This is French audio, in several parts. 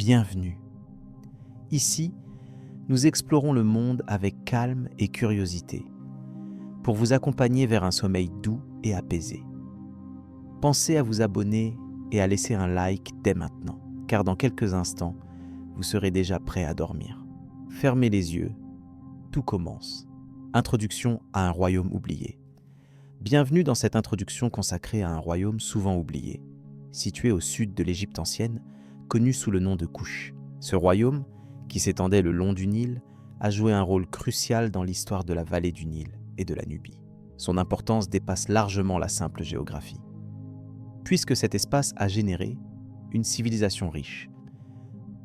bienvenue. Ici, nous explorons le monde avec calme et curiosité, pour vous accompagner vers un sommeil doux et apaisé. Pensez à vous abonner et à laisser un like dès maintenant, car dans quelques instants, vous serez déjà prêt à dormir. Fermez les yeux, tout commence. Introduction à un royaume oublié. Bienvenue dans cette introduction consacrée à un royaume souvent oublié, situé au sud de l'Égypte ancienne, connu sous le nom de Kouch. Ce royaume, qui s'étendait le long du Nil, a joué un rôle crucial dans l'histoire de la vallée du Nil et de la Nubie. Son importance dépasse largement la simple géographie, puisque cet espace a généré une civilisation riche,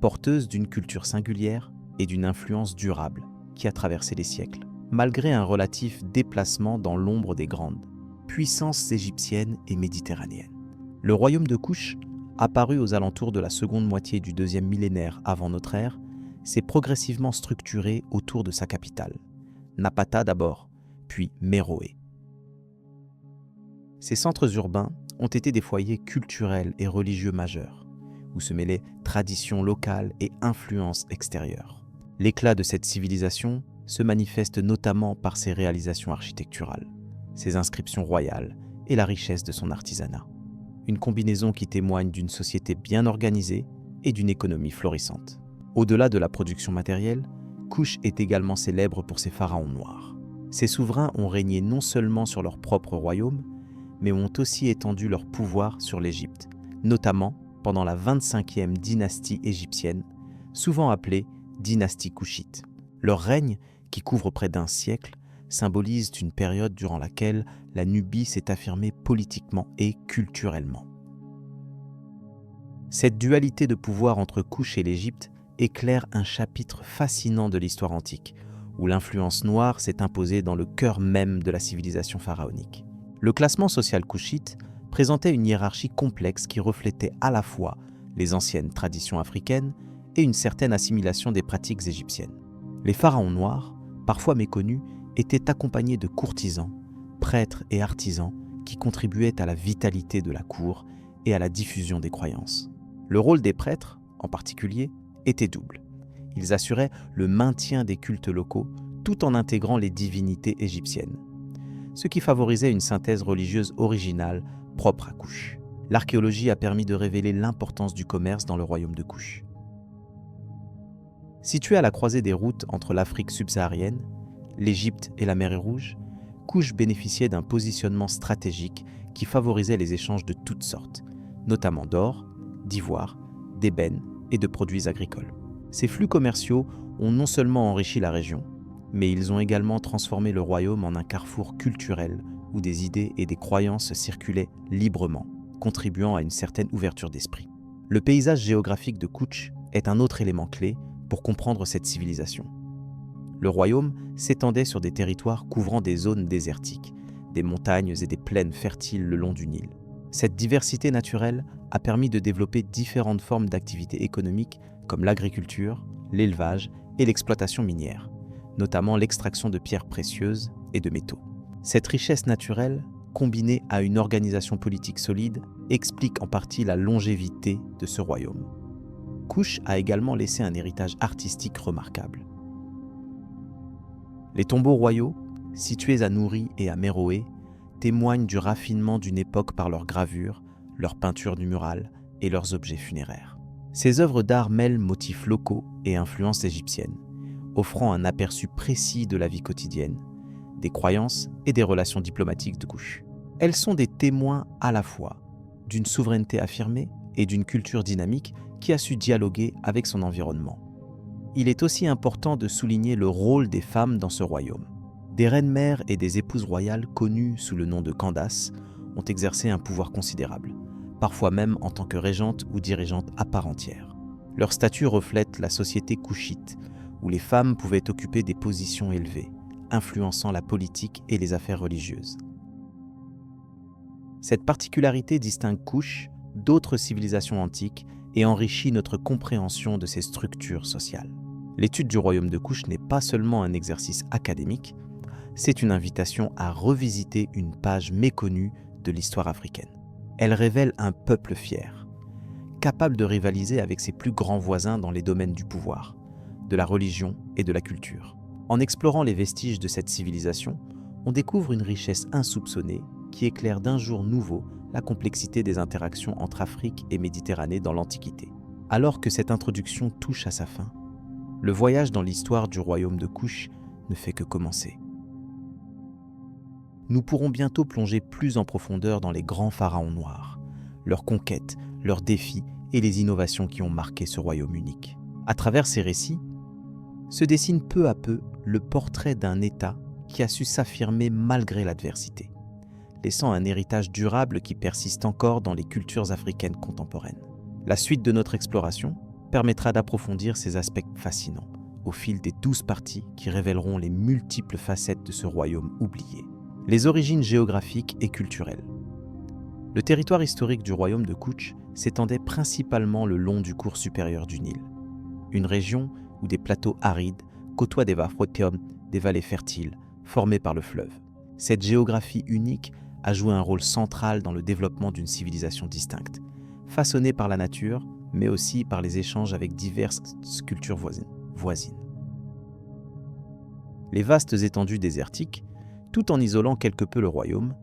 porteuse d'une culture singulière et d'une influence durable qui a traversé les siècles, malgré un relatif déplacement dans l'ombre des grandes puissances égyptiennes et méditerranéennes. Le royaume de Kouch, apparu aux alentours de la seconde moitié du deuxième millénaire avant notre ère, s'est progressivement structuré autour de sa capitale, Napata d'abord, puis Méroé. Ces centres urbains ont été des foyers culturels et religieux majeurs, où se mêlaient traditions locales et influences extérieures. L'éclat de cette civilisation se manifeste notamment par ses réalisations architecturales, ses inscriptions royales et la richesse de son artisanat. Une combinaison qui témoigne d'une société bien organisée et d'une économie florissante. Au-delà de la production matérielle, Kouch est également célèbre pour ses pharaons noirs. Ces souverains ont régné non seulement sur leur propre royaume, mais ont aussi étendu leur pouvoir sur l'Égypte, notamment pendant la 25e dynastie égyptienne, souvent appelée dynastie couchite. Leur règne, qui couvre près d'un siècle, symbolise une période durant laquelle la Nubie s'est affirmée politiquement et culturellement. Cette dualité de pouvoir entre Kouch et l'Égypte éclaire un chapitre fascinant de l'histoire antique, où l'influence noire s'est imposée dans le cœur même de la civilisation pharaonique. Le classement social couchite présentait une hiérarchie complexe qui reflétait à la fois les anciennes traditions africaines et une certaine assimilation des pratiques égyptiennes. Les pharaons noirs, parfois méconnus, étaient accompagnés de courtisans, prêtres et artisans qui contribuaient à la vitalité de la cour et à la diffusion des croyances. Le rôle des prêtres, en particulier, était double. Ils assuraient le maintien des cultes locaux tout en intégrant les divinités égyptiennes, ce qui favorisait une synthèse religieuse originale propre à Kouch. L'archéologie a permis de révéler l'importance du commerce dans le royaume de Kouch. Situé à la croisée des routes entre l'Afrique subsaharienne, l'Égypte et la mer Rouge, Kouch bénéficiait d'un positionnement stratégique qui favorisait les échanges de toutes sortes, notamment d'or, d'ivoire, d'ébène et de produits agricoles. Ces flux commerciaux ont non seulement enrichi la région, mais ils ont également transformé le royaume en un carrefour culturel où des idées et des croyances circulaient librement, contribuant à une certaine ouverture d'esprit. Le paysage géographique de Kouch est un autre élément clé pour comprendre cette civilisation. Le royaume s'étendait sur des territoires couvrant des zones désertiques, des montagnes et des plaines fertiles le long du Nil. Cette diversité naturelle a permis de développer différentes formes d'activités économiques comme l'agriculture, l'élevage et l'exploitation minière, notamment l'extraction de pierres précieuses et de métaux. Cette richesse naturelle, combinée à une organisation politique solide, explique en partie la longévité de ce royaume. Kouch a également laissé un héritage artistique remarquable. Les tombeaux royaux, situés à Nouri et à Méroé, témoignent du raffinement d'une époque par leurs gravures, leurs peintures du mural et leurs objets funéraires. Ces œuvres d'art mêlent motifs locaux et influences égyptiennes, offrant un aperçu précis de la vie quotidienne, des croyances et des relations diplomatiques de Kouch. Elles sont des témoins à la fois d'une souveraineté affirmée et d'une culture dynamique qui a su dialoguer avec son environnement. Il est aussi important de souligner le rôle des femmes dans ce royaume. Des reines-mères et des épouses royales connues sous le nom de Candace ont exercé un pouvoir considérable, parfois même en tant que régentes ou dirigeantes à part entière. Leur statut reflète la société couchite, où les femmes pouvaient occuper des positions élevées, influençant la politique et les affaires religieuses. Cette particularité distingue Kouch d'autres civilisations antiques et enrichit notre compréhension de ses structures sociales. L'étude du royaume de Kouch n'est pas seulement un exercice académique, c'est une invitation à revisiter une page méconnue de l'histoire africaine. Elle révèle un peuple fier, incapable de rivaliser avec ses plus grands voisins dans les domaines du pouvoir, de la religion et de la culture. En explorant les vestiges de cette civilisation, on découvre une richesse insoupçonnée qui éclaire d'un jour nouveau la complexité des interactions entre Afrique et Méditerranée dans l'Antiquité. Alors que cette introduction touche à sa fin, le voyage dans l'histoire du royaume de Kush ne fait que commencer. Nous pourrons bientôt plonger plus en profondeur dans les grands pharaons noirs, leurs conquêtes, leurs défis et les innovations qui ont marqué ce royaume unique. À travers ces récits, se dessine peu à peu le portrait d'un État qui a su s'affirmer malgré l'adversité, laissant un héritage durable qui persiste encore dans les cultures africaines contemporaines. La suite de notre exploration permettra d'approfondir ces aspects fascinants au fil des 12 parties qui révéleront les multiples facettes de ce royaume oublié. Les origines géographiques et culturelles. Le territoire historique du royaume de Kush s'étendait principalement le long du cours supérieur du Nil, une région où des plateaux arides côtoient des des vallées fertiles formées par le fleuve. Cette géographie unique a joué un rôle central dans le développement d'une civilisation distincte, façonnée par la nature, mais aussi par les échanges avec diverses cultures voisines. Les vastes étendues désertiques, tout en isolant quelque peu le royaume,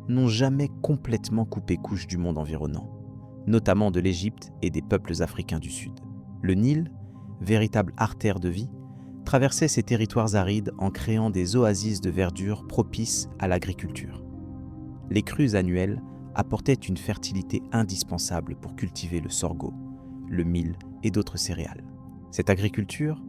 n'ont jamais complètement coupé Kush du monde environnant, notamment de l'Égypte et des peuples africains du Sud. Le Nil, véritable artère de vie, traversait ces territoires arides en créant des oasis de verdure propices à l'agriculture. Les crues annuelles apportaient une fertilité indispensable pour cultiver le sorgho, le mil et d'autres céréales. Cette agriculture,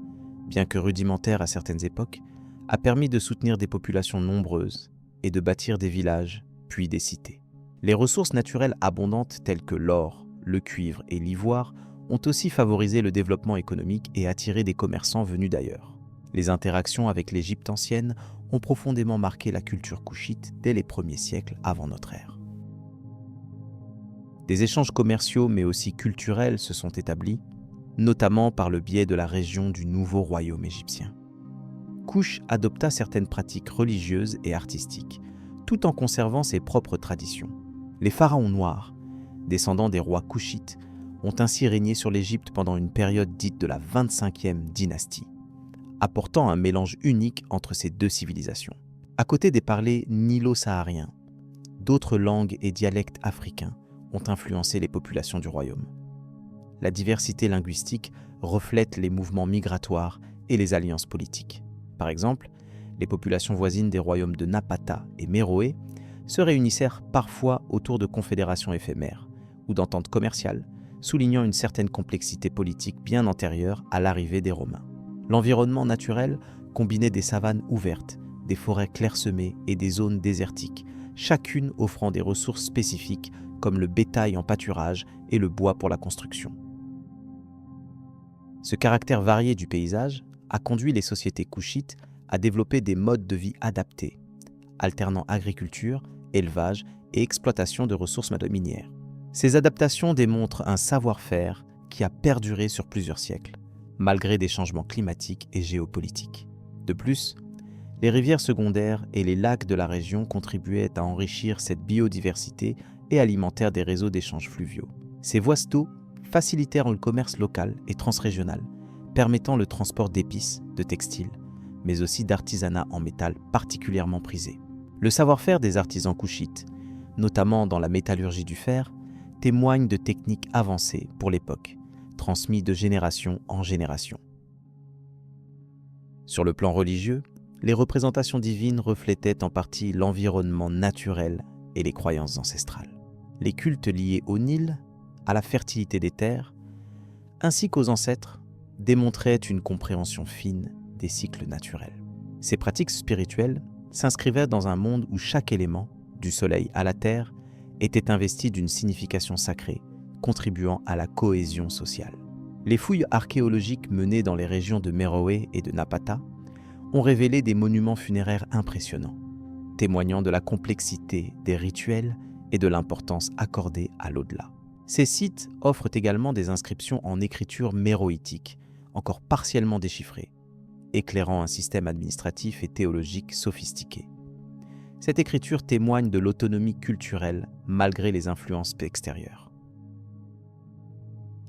bien que rudimentaire à certaines époques, a permis de soutenir des populations nombreuses et de bâtir des villages, puis des cités. Les ressources naturelles abondantes telles que l'or, le cuivre et l'ivoire ont aussi favorisé le développement économique et attiré des commerçants venus d'ailleurs. Les interactions avec l'Égypte ancienne ont profondément marqué la culture couchite dès les premiers siècles avant notre ère. Des échanges commerciaux mais aussi culturels se sont établis, notamment par le biais de la région du nouveau royaume égyptien. Kush adopta certaines pratiques religieuses et artistiques, tout en conservant ses propres traditions. Les pharaons noirs, descendants des rois couchites, ont ainsi régné sur l'Égypte pendant une période dite de la 25e dynastie, apportant un mélange unique entre ces deux civilisations. À côté des parlers nilo-sahariens, d'autres langues et dialectes africains ont influencé les populations du royaume. La diversité linguistique reflète les mouvements migratoires et les alliances politiques. Par exemple, les populations voisines des royaumes de Napata et Méroé se réunissèrent parfois autour de confédérations éphémères ou d'ententes commerciales, soulignant une certaine complexité politique bien antérieure à l'arrivée des Romains. L'environnement naturel combinait des savanes ouvertes, des forêts clairsemées et des zones désertiques, chacune offrant des ressources spécifiques comme le bétail en pâturage et le bois pour la construction. Ce caractère varié du paysage a conduit les sociétés couchites à développer des modes de vie adaptés, alternant agriculture, élevage et exploitation de ressources minières. Ces adaptations démontrent un savoir-faire qui a perduré sur plusieurs siècles, malgré des changements climatiques et géopolitiques. De plus, les rivières secondaires et les lacs de la région contribuaient à enrichir cette biodiversité et alimentèrent des réseaux d'échanges fluviaux. Ces voies d'eau facilitèrent le commerce local et transrégional, permettant le transport d'épices, de textiles, mais aussi d'artisanat en métal particulièrement prisé. Le savoir-faire des artisans couchites, notamment dans la métallurgie du fer, témoigne de techniques avancées pour l'époque, transmises de génération en génération. Sur le plan religieux, les représentations divines reflétaient en partie l'environnement naturel et les croyances ancestrales. Les cultes liés au Nil, à la fertilité des terres, ainsi qu'aux ancêtres, démontraient une compréhension fine des cycles naturels. Ces pratiques spirituelles s'inscrivaient dans un monde où chaque élément, du soleil à la terre, était investi d'une signification sacrée, contribuant à la cohésion sociale. Les fouilles archéologiques menées dans les régions de Méroé et de Napata ont révélé des monuments funéraires impressionnants, témoignant de la complexité des rituels et de l'importance accordée à l'au-delà. Ces sites offrent également des inscriptions en écriture méroïtique, encore partiellement déchiffrées, éclairant un système administratif et théologique sophistiqué. Cette écriture témoigne de l'autonomie culturelle malgré les influences extérieures.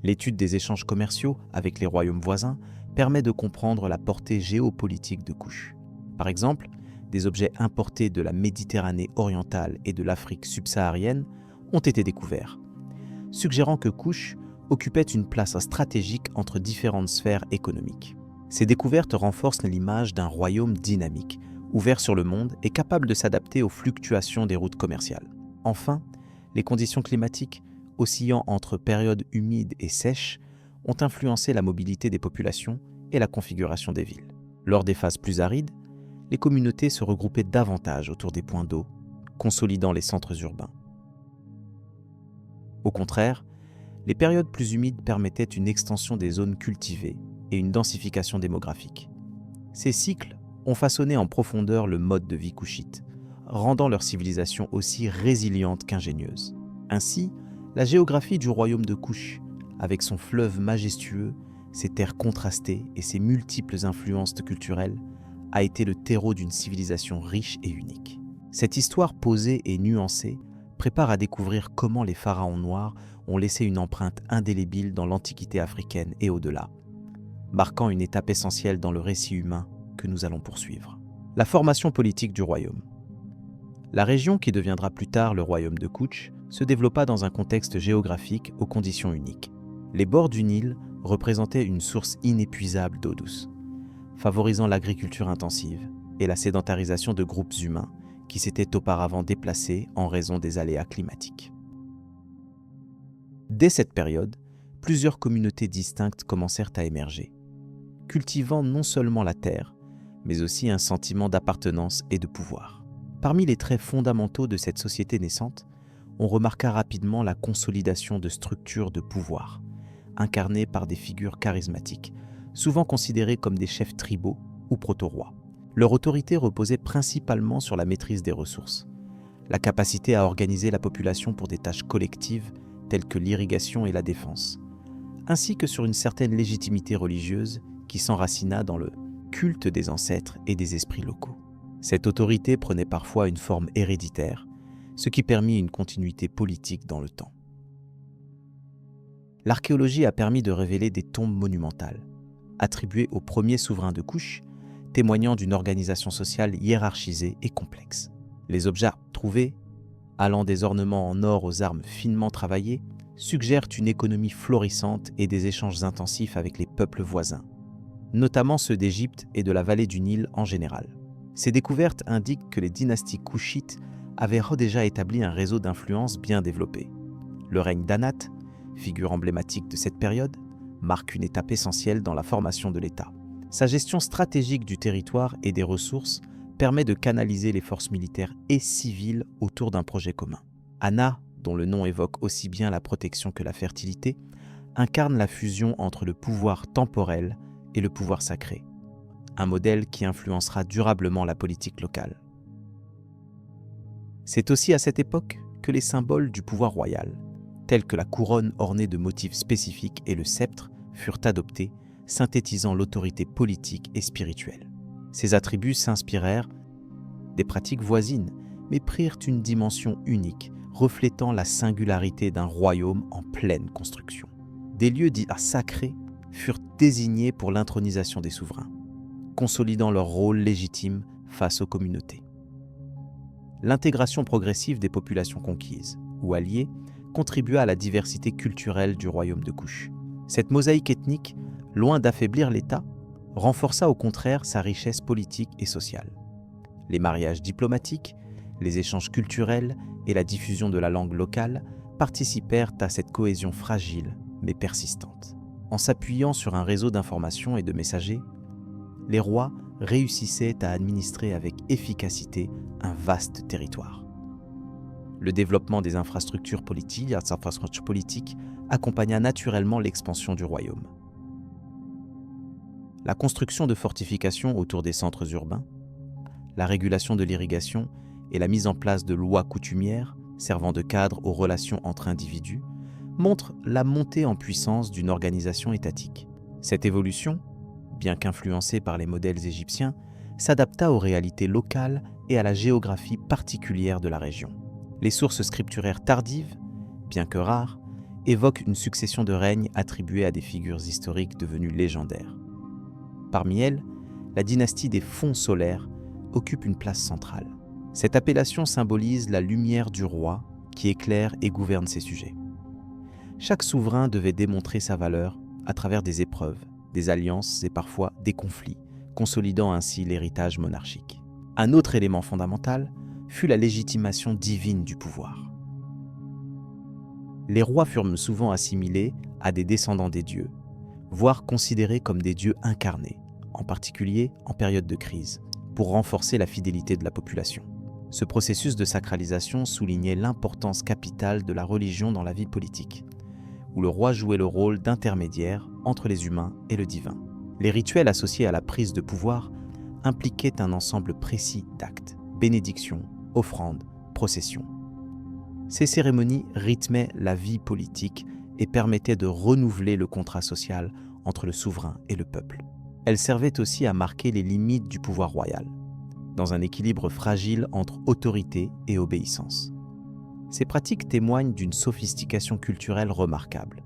L'étude des échanges commerciaux avec les royaumes voisins permet de comprendre la portée géopolitique de Kouch. Par exemple, des objets importés de la Méditerranée orientale et de l'Afrique subsaharienne ont été découverts, suggérant que Kouch occupait une place stratégique entre différentes sphères économiques. Ces découvertes renforcent l'image d'un royaume dynamique, ouvert sur le monde et capable de s'adapter aux fluctuations des routes commerciales. Enfin, les conditions climatiques, oscillant entre périodes humides et sèches, ont influencé la mobilité des populations et la configuration des villes. Lors des phases plus arides, les communautés se regroupaient davantage autour des points d'eau, consolidant les centres urbains. Au contraire, les périodes plus humides permettaient une extension des zones cultivées et une densification démographique. Ces cycles ont façonné en profondeur le mode de vie couchite, rendant leur civilisation aussi résiliente qu'ingénieuse. Ainsi, la géographie du royaume de Kouch, avec son fleuve majestueux, ses terres contrastées et ses multiples influences culturelles, a été le terreau d'une civilisation riche et unique. Cette histoire posée et nuancée prépare à découvrir comment les pharaons noirs ont laissé une empreinte indélébile dans l'Antiquité africaine et au-delà, marquant une étape essentielle dans le récit humain que nous allons poursuivre. La formation politique du royaume. La région qui deviendra plus tard le royaume de Kouch se développa dans un contexte géographique aux conditions uniques. Les bords du Nil représentaient une source inépuisable d'eau douce, favorisant l'agriculture intensive et la sédentarisation de groupes humains qui s'étaient auparavant déplacés en raison des aléas climatiques. Dès cette période, plusieurs communautés distinctes commencèrent à émerger, cultivant non seulement la terre, mais aussi un sentiment d'appartenance et de pouvoir. Parmi les traits fondamentaux de cette société naissante, on remarqua rapidement la consolidation de structures de pouvoir, incarnées par des figures charismatiques, souvent considérées comme des chefs tribaux ou proto-rois. Leur autorité reposait principalement sur la maîtrise des ressources, la capacité à organiser la population pour des tâches collectives telles que l'irrigation et la défense, ainsi que sur une certaine légitimité religieuse qui s'enracina dans le culte des ancêtres et des esprits locaux. Cette autorité prenait parfois une forme héréditaire, ce qui permit une continuité politique dans le temps. L'archéologie a permis de révéler des tombes monumentales, attribuées aux premiers souverains de Kouch, témoignant d'une organisation sociale hiérarchisée et complexe. Les objets trouvés, allant des ornements en or aux armes finement travaillées, suggèrent une économie florissante et des échanges intensifs avec les peuples voisins, notamment ceux d'Égypte et de la vallée du Nil en général. Ces découvertes indiquent que les dynasties couchites avaient déjà établi un réseau d'influence bien développé. Le règne d'Anat, figure emblématique de cette période, marque une étape essentielle dans la formation de l'État. Sa gestion stratégique du territoire et des ressources permet de canaliser les forces militaires et civiles autour d'un projet commun. Anna, dont le nom évoque aussi bien la protection que la fertilité, incarne la fusion entre le pouvoir temporel et le pouvoir sacré, un modèle qui influencera durablement la politique locale. C'est aussi à cette époque que les symboles du pouvoir royal, tels que la couronne ornée de motifs spécifiques et le sceptre, furent adoptés, synthétisant l'autorité politique et spirituelle. Ces attributs s'inspirèrent des pratiques voisines, mais prirent une dimension unique, reflétant la singularité d'un royaume en pleine construction. Des lieux dits sacrés furent désignés pour l'intronisation des souverains, consolidant leur rôle légitime face aux communautés. L'intégration progressive des populations conquises ou alliées contribua à la diversité culturelle du royaume de Kouch. Cette mosaïque ethnique, loin d'affaiblir l'État, renforça au contraire sa richesse politique et sociale. Les mariages diplomatiques, les échanges culturels et la diffusion de la langue locale participèrent à cette cohésion fragile mais persistante. En s'appuyant sur un réseau d'informations et de messagers, les rois réussissaient à administrer avec efficacité un vaste territoire. Le développement des infrastructures politiques accompagna naturellement l'expansion du royaume. La construction de fortifications autour des centres urbains, la régulation de l'irrigation et la mise en place de lois coutumières servant de cadre aux relations entre individus montrent la montée en puissance d'une organisation étatique. Cette évolution, bien qu'influencée par les modèles égyptiens, s'adapta aux réalités locales et à la géographie particulière de la région. Les sources scripturaires tardives, bien que rares, évoquent une succession de règnes attribués à des figures historiques devenues légendaires. Parmi elles, la dynastie des Fonds solaires occupe une place centrale. Cette appellation symbolise la lumière du roi qui éclaire et gouverne ses sujets. Chaque souverain devait démontrer sa valeur à travers des épreuves, des alliances et parfois des conflits, consolidant ainsi l'héritage monarchique. Un autre élément fondamental fut la légitimation divine du pouvoir. Les rois furent souvent assimilés à des descendants des dieux, voire considérés comme des dieux incarnés, en particulier en période de crise, pour renforcer la fidélité de la population. Ce processus de sacralisation soulignait l'importance capitale de la religion dans la vie politique, où le roi jouait le rôle d'intermédiaire entre les humains et le divin. Les rituels associés à la prise de pouvoir impliquaient un ensemble précis d'actes, bénédictions, offrandes, processions. Ces cérémonies rythmaient la vie politique et permettaient de renouveler le contrat social entre le souverain et le peuple. Elles servaient aussi à marquer les limites du pouvoir royal, dans un équilibre fragile entre autorité et obéissance. Ces pratiques témoignent d'une sophistication culturelle remarquable,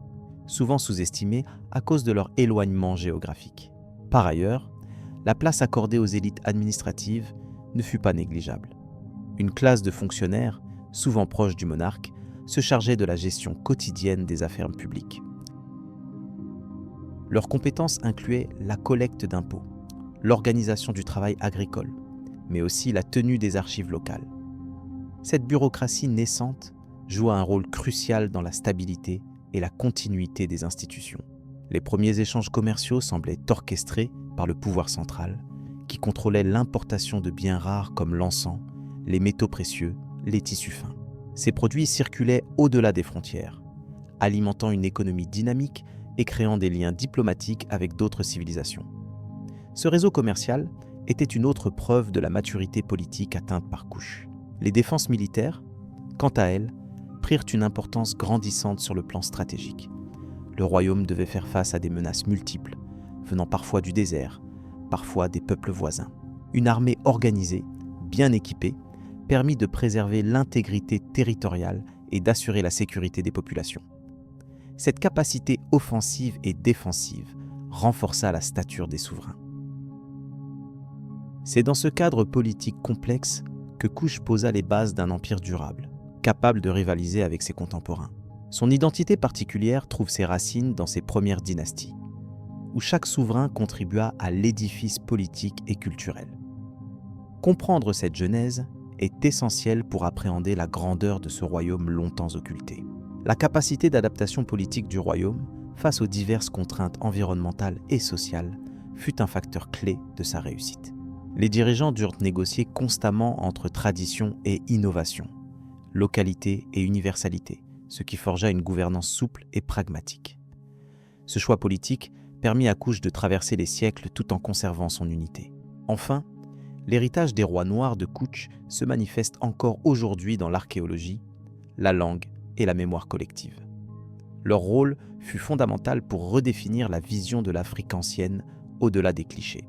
souvent sous-estimée à cause de leur éloignement géographique. Par ailleurs, la place accordée aux élites administratives ne fut pas négligeable. Une classe de fonctionnaires, souvent proches du monarque, se chargeait de la gestion quotidienne des affaires publiques. Leurs compétences incluaient la collecte d'impôts, l'organisation du travail agricole, mais aussi la tenue des archives locales. Cette bureaucratie naissante joua un rôle crucial dans la stabilité et la continuité des institutions. Les premiers échanges commerciaux semblaient orchestrés par le pouvoir central, qui contrôlait l'importation de biens rares comme l'encens, les métaux précieux, les tissus fins. Ces produits circulaient au-delà des frontières, alimentant une économie dynamique et créant des liens diplomatiques avec d'autres civilisations. Ce réseau commercial était une autre preuve de la maturité politique atteinte par Kush. Les défenses militaires, quant à elles, prirent une importance grandissante sur le plan stratégique. Le royaume devait faire face à des menaces multiples, venant parfois du désert, parfois des peuples voisins. Une armée organisée, bien équipée, permit de préserver l'intégrité territoriale et d'assurer la sécurité des populations. Cette capacité offensive et défensive renforça la stature des souverains. C'est dans ce cadre politique complexe que Kush posa les bases d'un empire durable, capable de rivaliser avec ses contemporains. Son identité particulière trouve ses racines dans ses premières dynasties, où chaque souverain contribua à l'édifice politique et culturel. Comprendre cette genèse est essentiel pour appréhender la grandeur de ce royaume longtemps occulté. La capacité d'adaptation politique du royaume face aux diverses contraintes environnementales et sociales fut un facteur clé de sa réussite. Les dirigeants durent négocier constamment entre tradition et innovation, localité et universalité, ce qui forgea une gouvernance souple et pragmatique. Ce choix politique permit à Kush de traverser les siècles tout en conservant son unité. Enfin, l'héritage des rois noirs de Kush se manifeste encore aujourd'hui dans l'archéologie, la langue et la mémoire collective. Leur rôle fut fondamental pour redéfinir la vision de l'Afrique ancienne au-delà des clichés.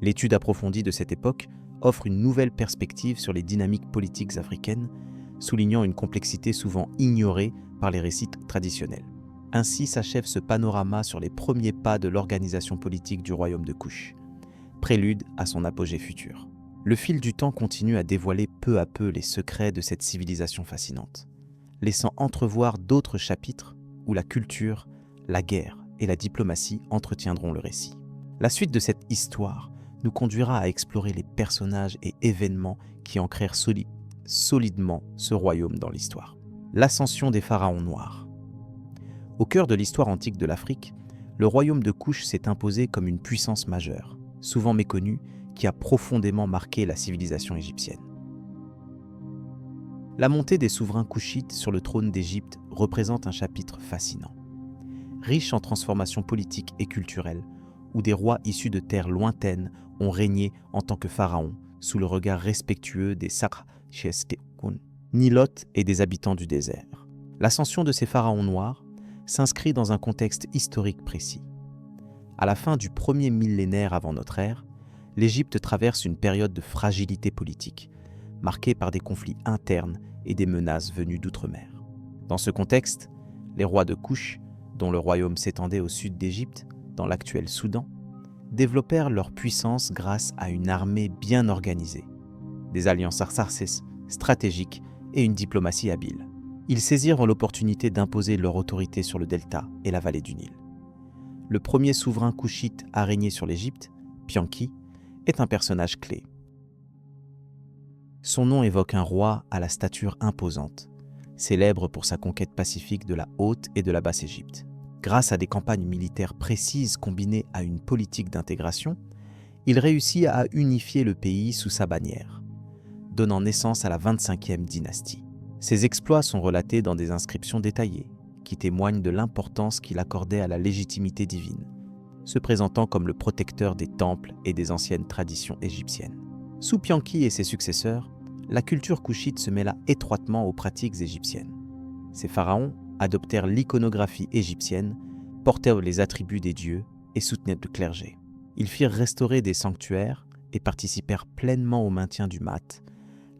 L'étude approfondie de cette époque offre une nouvelle perspective sur les dynamiques politiques africaines, soulignant une complexité souvent ignorée par les récits traditionnels. Ainsi s'achève ce panorama sur les premiers pas de l'organisation politique du royaume de Kush, prélude à son apogée futur. Le fil du temps continue à dévoiler peu à peu les secrets de cette civilisation fascinante, laissant entrevoir d'autres chapitres où la culture, la guerre et la diplomatie entretiendront le récit. La suite de cette histoire nous conduira à explorer les personnages et événements qui ancrèrent solidement ce royaume dans l'histoire. L'ascension des pharaons noirs. Au cœur de l'histoire antique de l'Afrique, le royaume de Kush s'est imposé comme une puissance majeure, souvent méconnue, qui a profondément marqué la civilisation égyptienne. La montée des souverains kushites sur le trône d'Égypte représente un chapitre fascinant. Riche en transformations politiques et culturelles, où des rois issus de terres lointaines ont régné en tant que pharaons sous le regard respectueux des Sakh-Cheskekun, Nilotes et des habitants du désert. L'ascension de ces pharaons noirs s'inscrit dans un contexte historique précis. À la fin du premier millénaire avant notre ère, l'Égypte traverse une période de fragilité politique, marquée par des conflits internes et des menaces venues d'outre-mer. Dans ce contexte, les rois de Kush, dont le royaume s'étendait au sud d'Égypte, dans l'actuel Soudan, développèrent leur puissance grâce à une armée bien organisée, des alliances stratégiques et une diplomatie habile. Ils saisirent l'opportunité d'imposer leur autorité sur le delta et la vallée du Nil. Le premier souverain couchite à régner sur l'Égypte, Pianki, est un personnage clé. Son nom évoque un roi à la stature imposante, célèbre pour sa conquête pacifique de la Haute et de la Basse-Égypte. Grâce à des campagnes militaires précises combinées à une politique d'intégration, il réussit à unifier le pays sous sa bannière, donnant naissance à la 25e dynastie. Ses exploits sont relatés dans des inscriptions détaillées, qui témoignent de l'importance qu'il accordait à la légitimité divine, se présentant comme le protecteur des temples et des anciennes traditions égyptiennes. Sous Pianki et ses successeurs, la culture couchite se mêla étroitement aux pratiques égyptiennes. Ces pharaons adoptèrent l'iconographie égyptienne, portèrent les attributs des dieux et soutenaient le clergé. Ils firent restaurer des sanctuaires et participèrent pleinement au maintien du mat,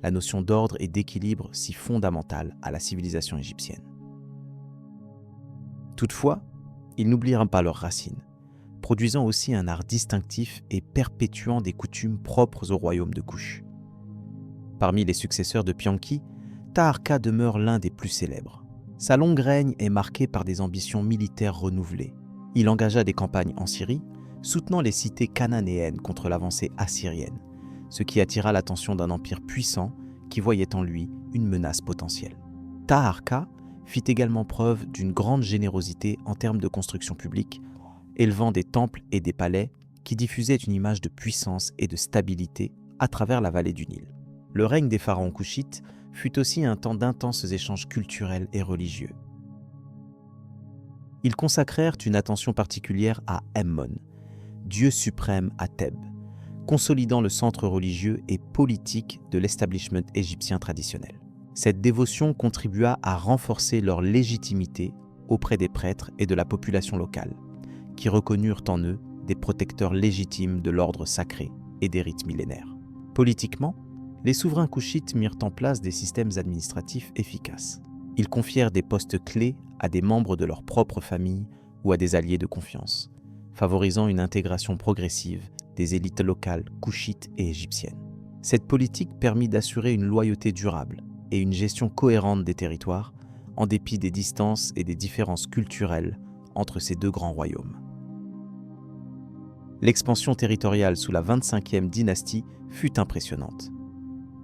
la notion d'ordre et d'équilibre si fondamentale à la civilisation égyptienne. Toutefois, ils n'oublièrent pas leurs racines, produisant aussi un art distinctif et perpétuant des coutumes propres au royaume de Kush. Parmi les successeurs de Pianki, Taharqa demeure l'un des plus célèbres. Sa longue règne est marquée par des ambitions militaires renouvelées. Il engagea des campagnes en Syrie, soutenant les cités cananéennes contre l'avancée assyrienne, ce qui attira l'attention d'un empire puissant qui voyait en lui une menace potentielle. Taharqa fit également preuve d'une grande générosité en termes de construction publique, élevant des temples et des palais qui diffusaient une image de puissance et de stabilité à travers la vallée du Nil. Le règne des pharaons couchites fut aussi un temps d'intenses échanges culturels et religieux. Ils consacrèrent une attention particulière à Ammon, dieu suprême à Thèbes, consolidant le centre religieux et politique de l'establishment égyptien traditionnel. Cette dévotion contribua à renforcer leur légitimité auprès des prêtres et de la population locale, qui reconnurent en eux des protecteurs légitimes de l'ordre sacré et des rites millénaires. Politiquement, les souverains couchites mirent en place des systèmes administratifs efficaces. Ils confièrent des postes clés à des membres de leur propre famille ou à des alliés de confiance, favorisant une intégration progressive des élites locales couchites et égyptiennes. Cette politique permit d'assurer une loyauté durable et une gestion cohérente des territoires, en dépit des distances et des différences culturelles entre ces deux grands royaumes. L'expansion territoriale sous la 25e dynastie fut impressionnante.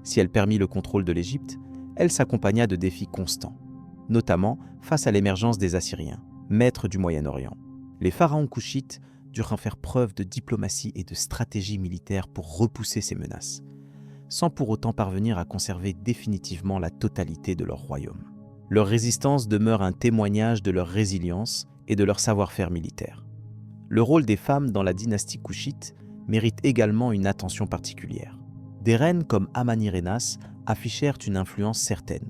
Si elle permit le contrôle de l'Égypte, elle s'accompagna de défis constants, notamment face à l'émergence des Assyriens, maîtres du Moyen-Orient. Les pharaons couchites durent faire preuve de diplomatie et de stratégie militaire pour repousser ces menaces, sans pour autant parvenir à conserver définitivement la totalité de leur royaume. Leur résistance demeure un témoignage de leur résilience et de leur savoir-faire militaire. Le rôle des femmes dans la dynastie couchite mérite également une attention particulière. Des reines comme Amanirenas affichèrent une influence certaine,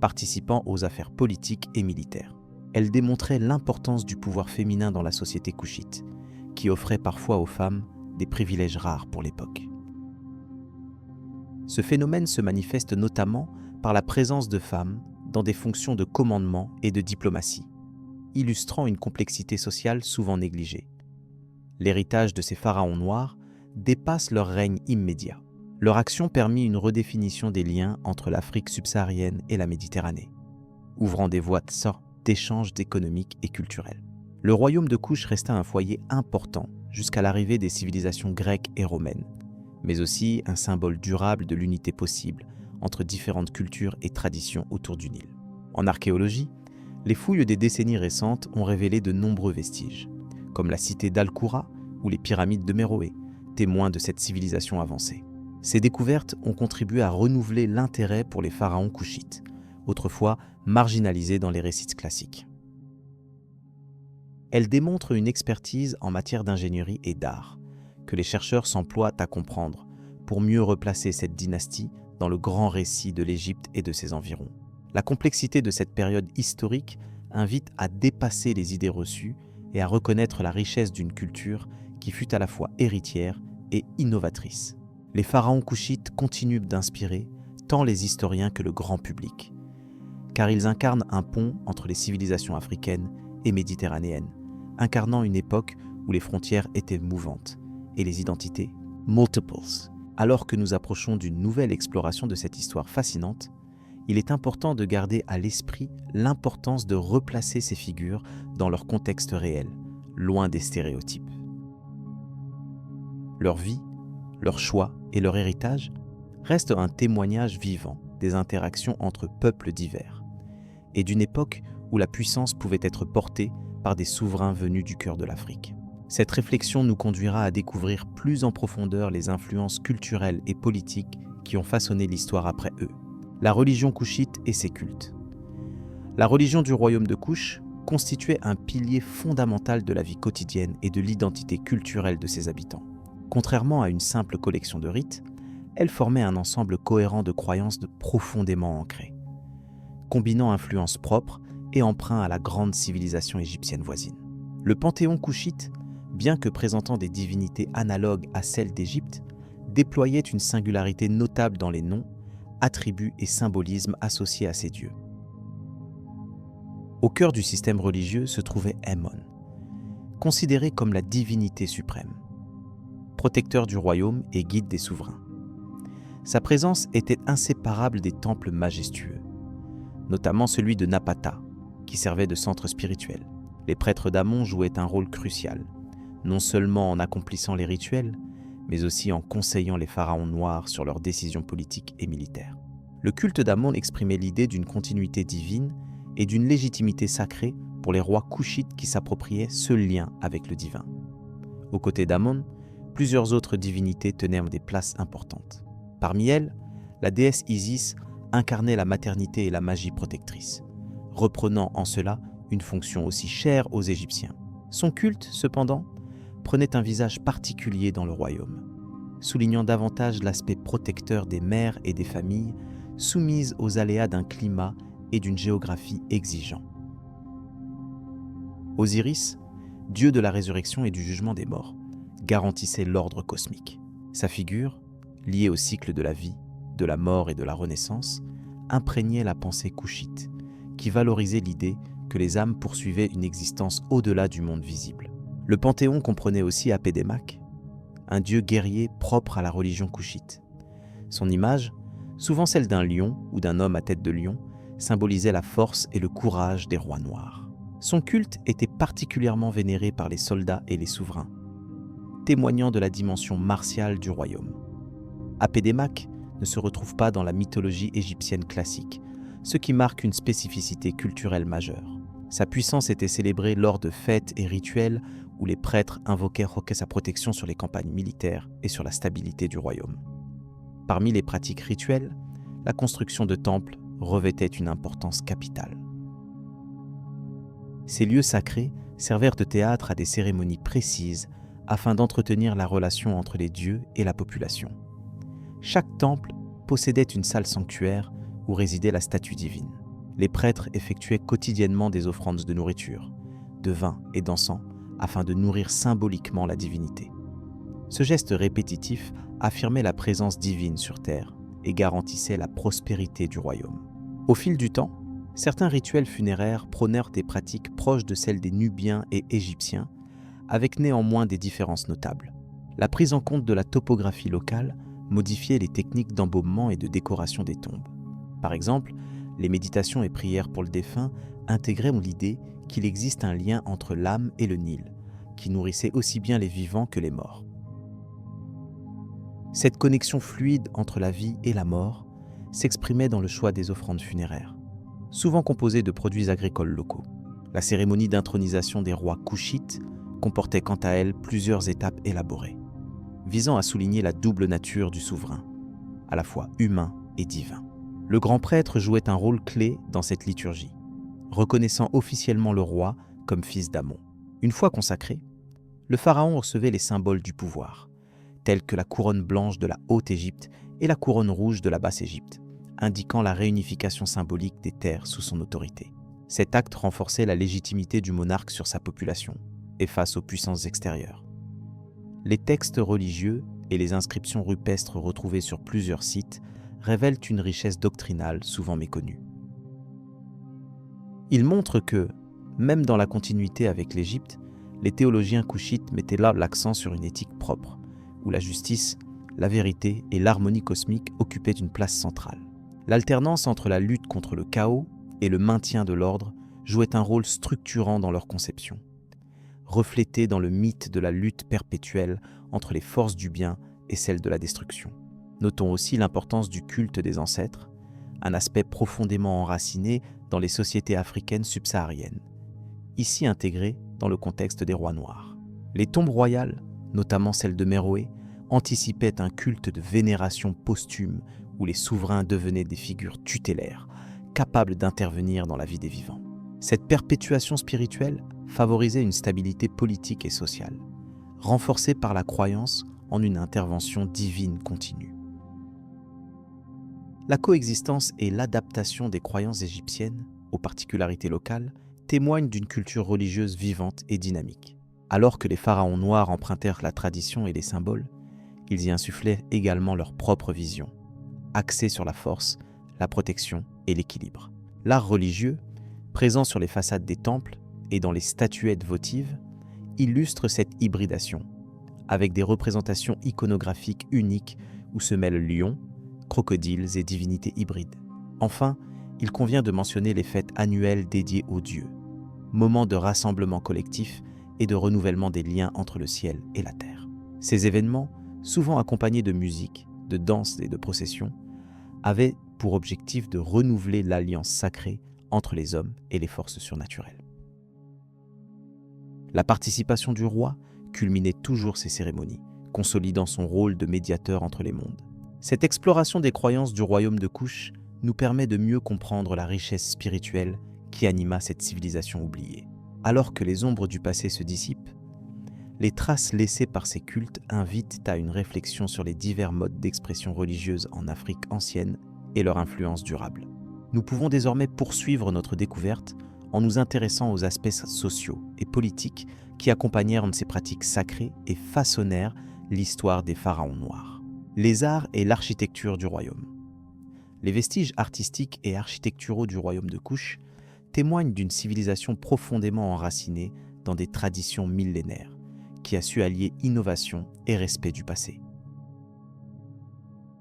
participant aux affaires politiques et militaires. Elles démontraient l'importance du pouvoir féminin dans la société couchite, qui offrait parfois aux femmes des privilèges rares pour l'époque. Ce phénomène se manifeste notamment par la présence de femmes dans des fonctions de commandement et de diplomatie, illustrant une complexité sociale souvent négligée. L'héritage de ces pharaons noirs dépasse leur règne immédiat. Leur action permit une redéfinition des liens entre l'Afrique subsaharienne et la Méditerranée, ouvrant des voies d'échanges économiques et culturels. Le royaume de Kush resta un foyer important jusqu'à l'arrivée des civilisations grecques et romaines, mais aussi un symbole durable de l'unité possible entre différentes cultures et traditions autour du Nil. En archéologie, les fouilles des décennies récentes ont révélé de nombreux vestiges, comme la cité d'Al-Qoura ou les pyramides de Méroé, témoins de cette civilisation avancée. Ces découvertes ont contribué à renouveler l'intérêt pour les pharaons couchites, autrefois marginalisés dans les récits classiques. Elles démontrent une expertise en matière d'ingénierie et d'art, que les chercheurs s'emploient à comprendre pour mieux replacer cette dynastie dans le grand récit de l'Égypte et de ses environs. La complexité de cette période historique invite à dépasser les idées reçues et à reconnaître la richesse d'une culture qui fut à la fois héritière et innovatrice. Les pharaons couchites continuent d'inspirer tant les historiens que le grand public, car ils incarnent un pont entre les civilisations africaines et méditerranéennes, incarnant une époque où les frontières étaient mouvantes et les identités multiples. Alors que nous approchons d'une nouvelle exploration de cette histoire fascinante, il est important de garder à l'esprit l'importance de replacer ces figures dans leur contexte réel, loin des stéréotypes. Leur vie, leurs choix et leur héritage restent un témoignage vivant des interactions entre peuples divers et d'une époque où la puissance pouvait être portée par des souverains venus du cœur de l'Afrique. Cette réflexion nous conduira à découvrir plus en profondeur les influences culturelles et politiques qui ont façonné l'histoire après eux. La religion couchite et ses cultes. La religion du royaume de Couche constituait un pilier fondamental de la vie quotidienne et de l'identité culturelle de ses habitants. Contrairement à une simple collection de rites, elle formait un ensemble cohérent de croyances profondément ancrées, combinant influences propres et emprunts à la grande civilisation égyptienne voisine. Le panthéon couchite, bien que présentant des divinités analogues à celles d'Égypte, déployait une singularité notable dans les noms, attributs et symbolismes associés à ces dieux. Au cœur du système religieux se trouvait Ammon, considéré comme la divinité suprême, protecteur du royaume et guide des souverains. Sa présence était inséparable des temples majestueux, notamment celui de Napata, qui servait de centre spirituel. Les prêtres d'Amon jouaient un rôle crucial, non seulement en accomplissant les rituels, mais aussi en conseillant les pharaons noirs sur leurs décisions politiques et militaires. Le culte d'Amon exprimait l'idée d'une continuité divine et d'une légitimité sacrée pour les rois couchites qui s'appropriaient ce lien avec le divin. Aux côtés d'Amon, plusieurs autres divinités tenaient des places importantes. Parmi elles, la déesse Isis incarnait la maternité et la magie protectrice, reprenant en cela une fonction aussi chère aux Égyptiens. Son culte, cependant, prenait un visage particulier dans le royaume, soulignant davantage l'aspect protecteur des mères et des familles soumises aux aléas d'un climat et d'une géographie exigeants. Osiris, dieu de la résurrection et du jugement des morts, garantissait l'ordre cosmique. Sa figure, liée au cycle de la vie, de la mort et de la renaissance, imprégnait la pensée couchite, qui valorisait l'idée que les âmes poursuivaient une existence au-delà du monde visible. Le panthéon comprenait aussi Apédémak, un dieu guerrier propre à la religion couchite. Son image, souvent celle d'un lion ou d'un homme à tête de lion, symbolisait la force et le courage des rois noirs. Son culte était particulièrement vénéré par les soldats et les souverains, témoignant de la dimension martiale du royaume. Apédémak ne se retrouve pas dans la mythologie égyptienne classique, ce qui marque une spécificité culturelle majeure. Sa puissance était célébrée lors de fêtes et rituels où les prêtres invoquaient sa protection sur les campagnes militaires et sur la stabilité du royaume. Parmi les pratiques rituelles, la construction de temples revêtait une importance capitale. Ces lieux sacrés servèrent de théâtre à des cérémonies précises afin d'entretenir la relation entre les dieux et la population. Chaque temple possédait une salle sanctuaire où résidait la statue divine. Les prêtres effectuaient quotidiennement des offrandes de nourriture, de vin et d'encens afin de nourrir symboliquement la divinité. Ce geste répétitif affirmait la présence divine sur terre et garantissait la prospérité du royaume. Au fil du temps, certains rituels funéraires prônèrent des pratiques proches de celles des Nubiens et Égyptiens, avec néanmoins des différences notables. La prise en compte de la topographie locale modifiait les techniques d'embaumement et de décoration des tombes. Par exemple, les méditations et prières pour le défunt intégraient l'idée qu'il existe un lien entre l'âme et le Nil, qui nourrissait aussi bien les vivants que les morts. Cette connexion fluide entre la vie et la mort s'exprimait dans le choix des offrandes funéraires, souvent composées de produits agricoles locaux. La cérémonie d'intronisation des rois couchites comportait quant à elle plusieurs étapes élaborées, visant à souligner la double nature du souverain, à la fois humain et divin. Le grand prêtre jouait un rôle clé dans cette liturgie, reconnaissant officiellement le roi comme fils d'Amon. Une fois consacré, le pharaon recevait les symboles du pouvoir, tels que la couronne blanche de la Haute-Égypte et la couronne rouge de la Basse-Égypte, indiquant la réunification symbolique des terres sous son autorité. Cet acte renforçait la légitimité du monarque sur sa population et face aux puissances extérieures. Les textes religieux et les inscriptions rupestres retrouvées sur plusieurs sites révèlent une richesse doctrinale souvent méconnue. Il montre que, même dans la continuité avec l'Égypte, les théologiens couchites mettaient là l'accent sur une éthique propre, où la justice, la vérité et l'harmonie cosmique occupaient une place centrale. L'alternance entre la lutte contre le chaos et le maintien de l'ordre jouait un rôle structurant dans leur conception, reflété dans le mythe de la lutte perpétuelle entre les forces du bien et celles de la destruction. Notons aussi l'importance du culte des ancêtres, un aspect profondément enraciné dans les sociétés africaines subsahariennes, ici intégré dans le contexte des rois noirs. Les tombes royales, notamment celle de Méroé, anticipaient un culte de vénération posthume où les souverains devenaient des figures tutélaires, capables d'intervenir dans la vie des vivants. Cette perpétuation spirituelle favorisait une stabilité politique et sociale, renforcée par la croyance en une intervention divine continue. La coexistence et l'adaptation des croyances égyptiennes aux particularités locales témoignent d'une culture religieuse vivante et dynamique. Alors que les pharaons noirs empruntèrent la tradition et les symboles, ils y insufflaient également leur propre vision, axée sur la force, la protection et l'équilibre. L'art religieux, présent sur les façades des temples et dans les statuettes votives, illustre cette hybridation, avec des représentations iconographiques uniques où se mêlent lions, crocodiles et divinités hybrides. Enfin, il convient de mentionner les fêtes annuelles dédiées aux dieux, moments de rassemblement collectif et de renouvellement des liens entre le ciel et la terre. Ces événements, souvent accompagnés de musique, de danse et de processions, avaient pour objectif de renouveler l'alliance sacrée entre les hommes et les forces surnaturelles. La participation du roi culminait toujours ces cérémonies, consolidant son rôle de médiateur entre les mondes. Cette exploration des croyances du royaume de Kush nous permet de mieux comprendre la richesse spirituelle qui anima cette civilisation oubliée. Alors que les ombres du passé se dissipent, les traces laissées par ces cultes invitent à une réflexion sur les divers modes d'expression religieuse en Afrique ancienne et leur influence durable. Nous pouvons désormais poursuivre notre découverte en nous intéressant aux aspects sociaux et politiques qui accompagnèrent ces pratiques sacrées et façonnèrent l'histoire des pharaons noirs. Les arts et l'architecture du royaume. Les vestiges artistiques et architecturaux du royaume de Kush témoignent d'une civilisation profondément enracinée dans des traditions millénaires, qui a su allier innovation et respect du passé.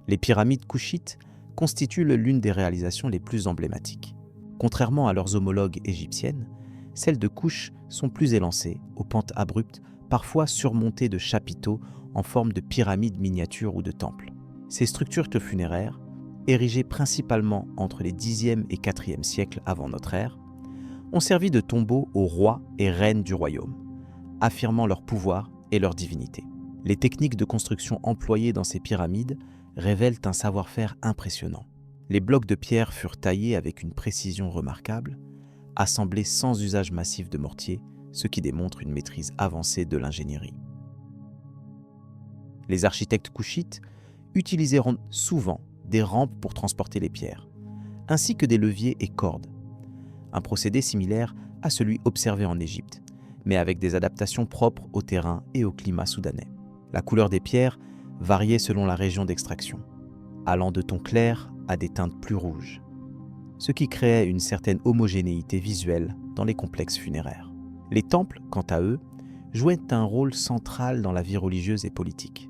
Les pyramides kushites constituent l'une des réalisations les plus emblématiques. Contrairement à leurs homologues égyptiennes, celles de Kush sont plus élancées, aux pentes abruptes, parfois surmontées de chapiteaux en forme de pyramides miniatures ou de temples. Ces structures funéraires, érigées principalement entre les 10e et 4e siècles avant notre ère, ont servi de tombeaux aux rois et reines du royaume, affirmant leur pouvoir et leur divinité. Les techniques de construction employées dans ces pyramides révèlent un savoir-faire impressionnant. Les blocs de pierre furent taillés avec une précision remarquable, assemblés sans usage massif de mortier, ce qui démontre une maîtrise avancée de l'ingénierie. Les architectes kushites utiliseront souvent des rampes pour transporter les pierres, ainsi que des leviers et cordes. Un procédé similaire à celui observé en Égypte, mais avec des adaptations propres au terrain et au climat soudanais. La couleur des pierres variait selon la région d'extraction, allant de tons clairs à des teintes plus rouges, ce qui créait une certaine homogénéité visuelle dans les complexes funéraires. Les temples, quant à eux, jouaient un rôle central dans la vie religieuse et politique.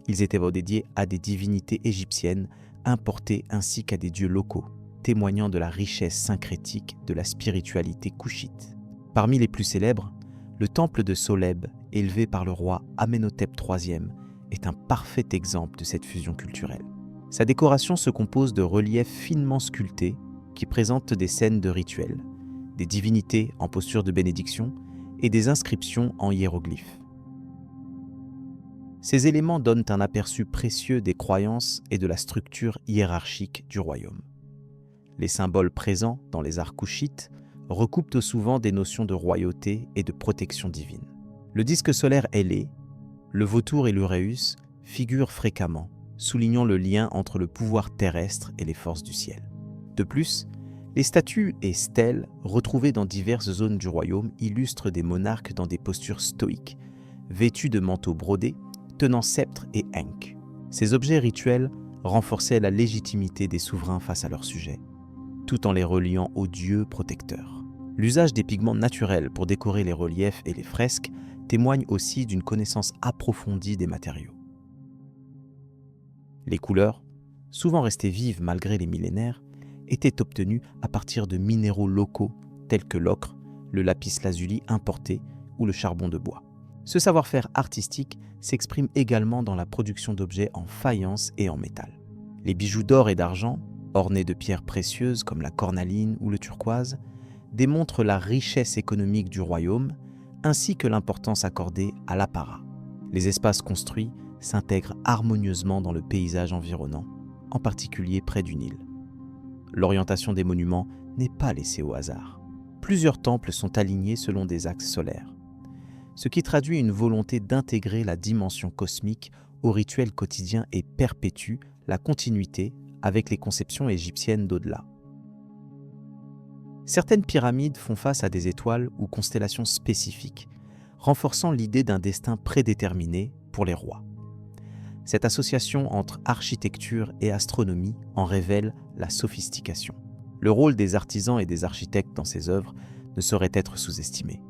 Ils étaient dédiés à des divinités égyptiennes importées ainsi qu'à des dieux locaux, témoignant de la richesse syncrétique de la spiritualité kushite. Parmi les plus célèbres, le temple de Soleb, élevé par le roi Amenhotep III, est un parfait exemple de cette fusion culturelle. Sa décoration se compose de reliefs finement sculptés qui présentent des scènes de rituels, des divinités en posture de bénédiction et des inscriptions en hiéroglyphes. Ces éléments donnent un aperçu précieux des croyances et de la structure hiérarchique du royaume. Les symboles présents dans les arts kushites recoupent souvent des notions de royauté et de protection divine. Le disque solaire ailé, le vautour et l'uræus figurent fréquemment, soulignant le lien entre le pouvoir terrestre et les forces du ciel. De plus, les statues et stèles retrouvées dans diverses zones du royaume illustrent des monarques dans des postures stoïques, vêtus de manteaux brodés, tenant sceptre et ankh. Ces objets rituels renforçaient la légitimité des souverains face à leurs sujets, tout en les reliant aux dieux protecteurs. L'usage des pigments naturels pour décorer les reliefs et les fresques témoigne aussi d'une connaissance approfondie des matériaux. Les couleurs, souvent restées vives malgré les millénaires, étaient obtenues à partir de minéraux locaux tels que l'ocre, le lapis-lazuli importé ou le charbon de bois. Ce savoir-faire artistique s'exprime également dans la production d'objets en faïence et en métal. Les bijoux d'or et d'argent, ornés de pierres précieuses comme la cornaline ou le turquoise, démontrent la richesse économique du royaume ainsi que l'importance accordée à l'apparat. Les espaces construits s'intègrent harmonieusement dans le paysage environnant, en particulier près du Nil. L'orientation des monuments n'est pas laissée au hasard. Plusieurs temples sont alignés selon des axes solaires, ce qui traduit une volonté d'intégrer la dimension cosmique au rituel quotidien et perpétue la continuité avec les conceptions égyptiennes d'au-delà. Certaines pyramides font face à des étoiles ou constellations spécifiques, renforçant l'idée d'un destin prédéterminé pour les rois. Cette association entre architecture et astronomie en révèle la sophistication. Le rôle des artisans et des architectes dans ces œuvres ne saurait être sous-estimé.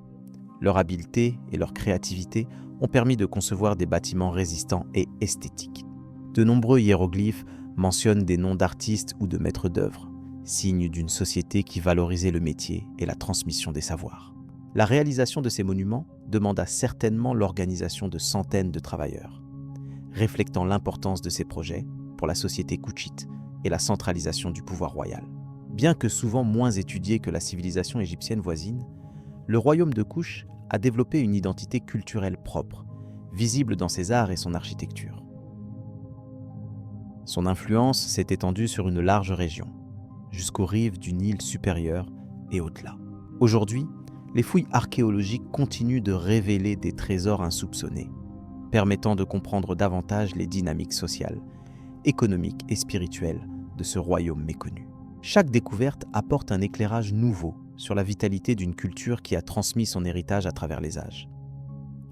Leur habileté et leur créativité ont permis de concevoir des bâtiments résistants et esthétiques. De nombreux hiéroglyphes mentionnent des noms d'artistes ou de maîtres d'œuvre, signe d'une société qui valorisait le métier et la transmission des savoirs. La réalisation de ces monuments demanda certainement l'organisation de centaines de travailleurs, reflétant l'importance de ces projets pour la société kouchite et la centralisation du pouvoir royal. Bien que souvent moins étudié que la civilisation égyptienne voisine, le royaume de Kouch a développé une identité culturelle propre, visible dans ses arts et son architecture. Son influence s'est étendue sur une large région, jusqu'aux rives du Nil supérieur et au-delà. Aujourd'hui, les fouilles archéologiques continuent de révéler des trésors insoupçonnés, permettant de comprendre davantage les dynamiques sociales, économiques et spirituelles de ce royaume méconnu. Chaque découverte apporte un éclairage nouveau sur la vitalité d'une culture qui a transmis son héritage à travers les âges.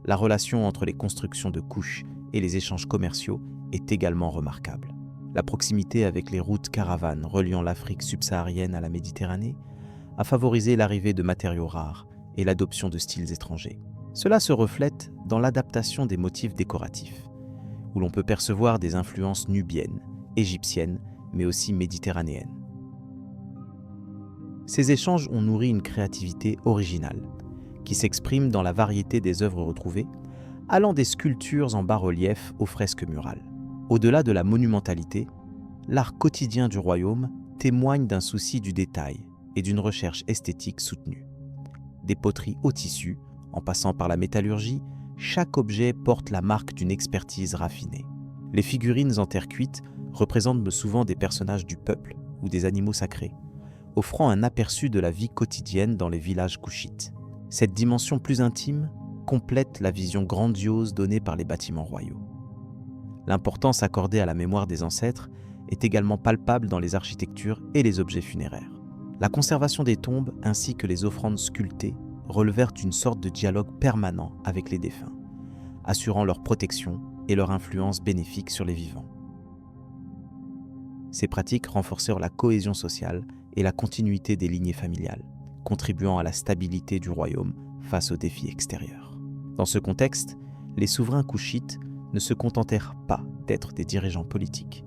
La relation entre les constructions de Kouch et les échanges commerciaux est également remarquable. La proximité avec les routes caravanes reliant l'Afrique subsaharienne à la Méditerranée a favorisé l'arrivée de matériaux rares et l'adoption de styles étrangers. Cela se reflète dans l'adaptation des motifs décoratifs, où l'on peut percevoir des influences nubiennes, égyptiennes, mais aussi méditerranéennes. Ces échanges ont nourri une créativité originale, qui s'exprime dans la variété des œuvres retrouvées, allant des sculptures en bas-relief aux fresques murales. Au-delà de la monumentalité, l'art quotidien du royaume témoigne d'un souci du détail et d'une recherche esthétique soutenue. Des poteries au tissu, en passant par la métallurgie, chaque objet porte la marque d'une expertise raffinée. Les figurines en terre cuite représentent souvent des personnages du peuple ou des animaux sacrés, offrant un aperçu de la vie quotidienne dans les villages kouchites. Cette dimension plus intime complète la vision grandiose donnée par les bâtiments royaux. L'importance accordée à la mémoire des ancêtres est également palpable dans les architectures et les objets funéraires. La conservation des tombes ainsi que les offrandes sculptées relevèrent une sorte de dialogue permanent avec les défunts, assurant leur protection et leur influence bénéfique sur les vivants. Ces pratiques renforcèrent la cohésion sociale et la continuité des lignées familiales, contribuant à la stabilité du royaume face aux défis extérieurs. Dans ce contexte, les souverains kouchites ne se contentèrent pas d'être des dirigeants politiques.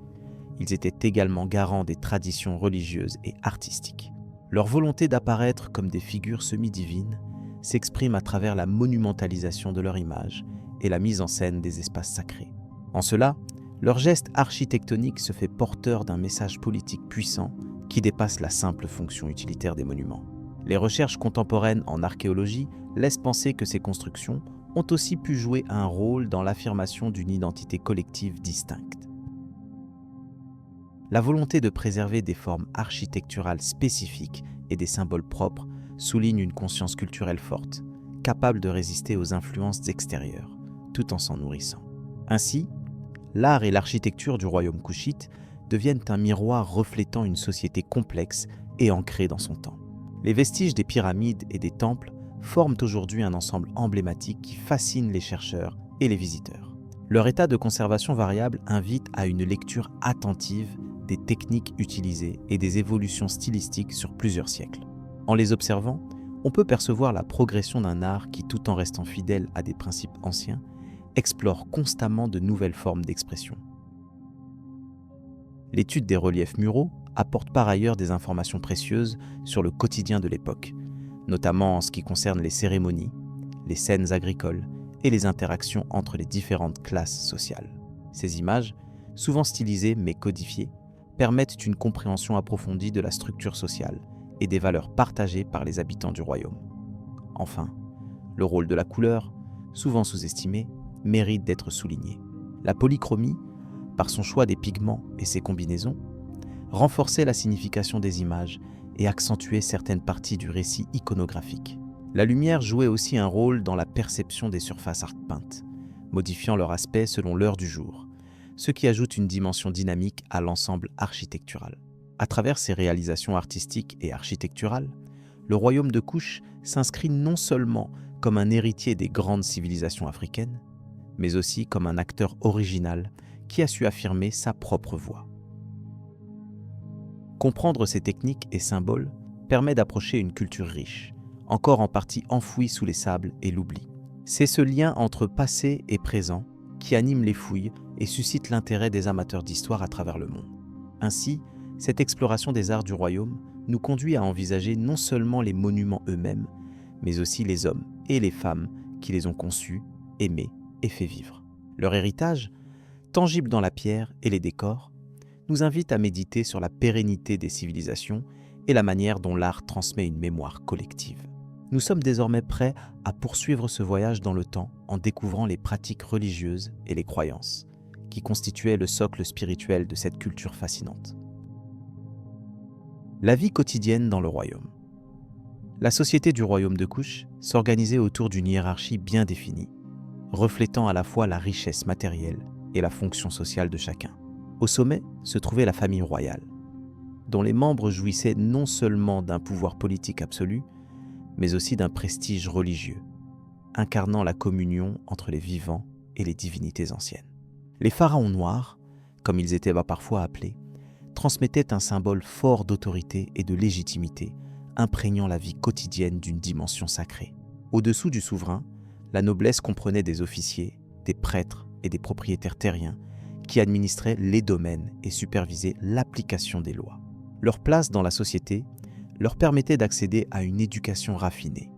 Ils étaient également garants des traditions religieuses et artistiques. Leur volonté d'apparaître comme des figures semi-divines s'exprime à travers la monumentalisation de leur image et la mise en scène des espaces sacrés. En cela, leur geste architectonique se fait porteur d'un message politique puissant qui dépasse la simple fonction utilitaire des monuments. Les recherches contemporaines en archéologie laissent penser que ces constructions ont aussi pu jouer un rôle dans l'affirmation d'une identité collective distincte. La volonté de préserver des formes architecturales spécifiques et des symboles propres souligne une conscience culturelle forte, capable de résister aux influences extérieures, tout en s'en nourrissant. Ainsi, l'art et l'architecture du royaume kouchite deviennent un miroir reflétant une société complexe et ancrée dans son temps. Les vestiges des pyramides et des temples forment aujourd'hui un ensemble emblématique qui fascine les chercheurs et les visiteurs. Leur état de conservation variable invite à une lecture attentive des techniques utilisées et des évolutions stylistiques sur plusieurs siècles. En les observant, On peut percevoir la progression d'un art qui, tout en restant fidèle à des principes anciens, explore constamment de nouvelles formes d'expression. L'étude des reliefs muraux apporte par ailleurs des informations précieuses sur le quotidien de l'époque, notamment en ce qui concerne les cérémonies, les scènes agricoles et les interactions entre les différentes classes sociales. Ces images, souvent stylisées mais codifiées, permettent une compréhension approfondie de la structure sociale et des valeurs partagées par les habitants du royaume. Enfin, le rôle de la couleur, souvent sous-estimé, mérite d'être souligné. La polychromie, par son choix des pigments et ses combinaisons, renforçait la signification des images et accentuait certaines parties du récit iconographique. La lumière jouait aussi un rôle dans la perception des surfaces peintes, modifiant leur aspect selon l'heure du jour, ce qui ajoute une dimension dynamique à l'ensemble architectural. À travers ses réalisations artistiques et architecturales, le royaume de Kush s'inscrit non seulement comme un héritier des grandes civilisations africaines, mais aussi comme un acteur original qui a su affirmer sa propre voix. Comprendre ces techniques et symboles permet d'approcher une culture riche, encore en partie enfouie sous les sables et l'oubli. C'est ce lien entre passé et présent qui anime les fouilles et suscite l'intérêt des amateurs d'histoire à travers le monde. Ainsi, cette exploration des arts du royaume nous conduit à envisager non seulement les monuments eux-mêmes, mais aussi les hommes et les femmes qui les ont conçus, aimés et fait vivre. Leur héritage, tangible dans la pierre et les décors, nous invite à méditer sur la pérennité des civilisations et la manière dont l'art transmet une mémoire collective. Nous sommes désormais prêts à poursuivre ce voyage dans le temps en découvrant les pratiques religieuses et les croyances, qui constituaient le socle spirituel de cette culture fascinante. La vie quotidienne dans le royaume. La société du royaume de Kush s'organisait autour d'une hiérarchie bien définie, reflétant à la fois la richesse matérielle et la fonction sociale de chacun. Au sommet se trouvait la famille royale, dont les membres jouissaient non seulement d'un pouvoir politique absolu, mais aussi d'un prestige religieux, incarnant la communion entre les vivants et les divinités anciennes. Les pharaons noirs, comme ils étaient parfois appelés, transmettaient un symbole fort d'autorité et de légitimité, imprégnant la vie quotidienne d'une dimension sacrée. Au-dessous du souverain, la noblesse comprenait des officiers, des prêtres et des propriétaires terriens qui administraient les domaines et supervisaient l'application des lois. Leur place dans la société leur permettait d'accéder à une éducation raffinée,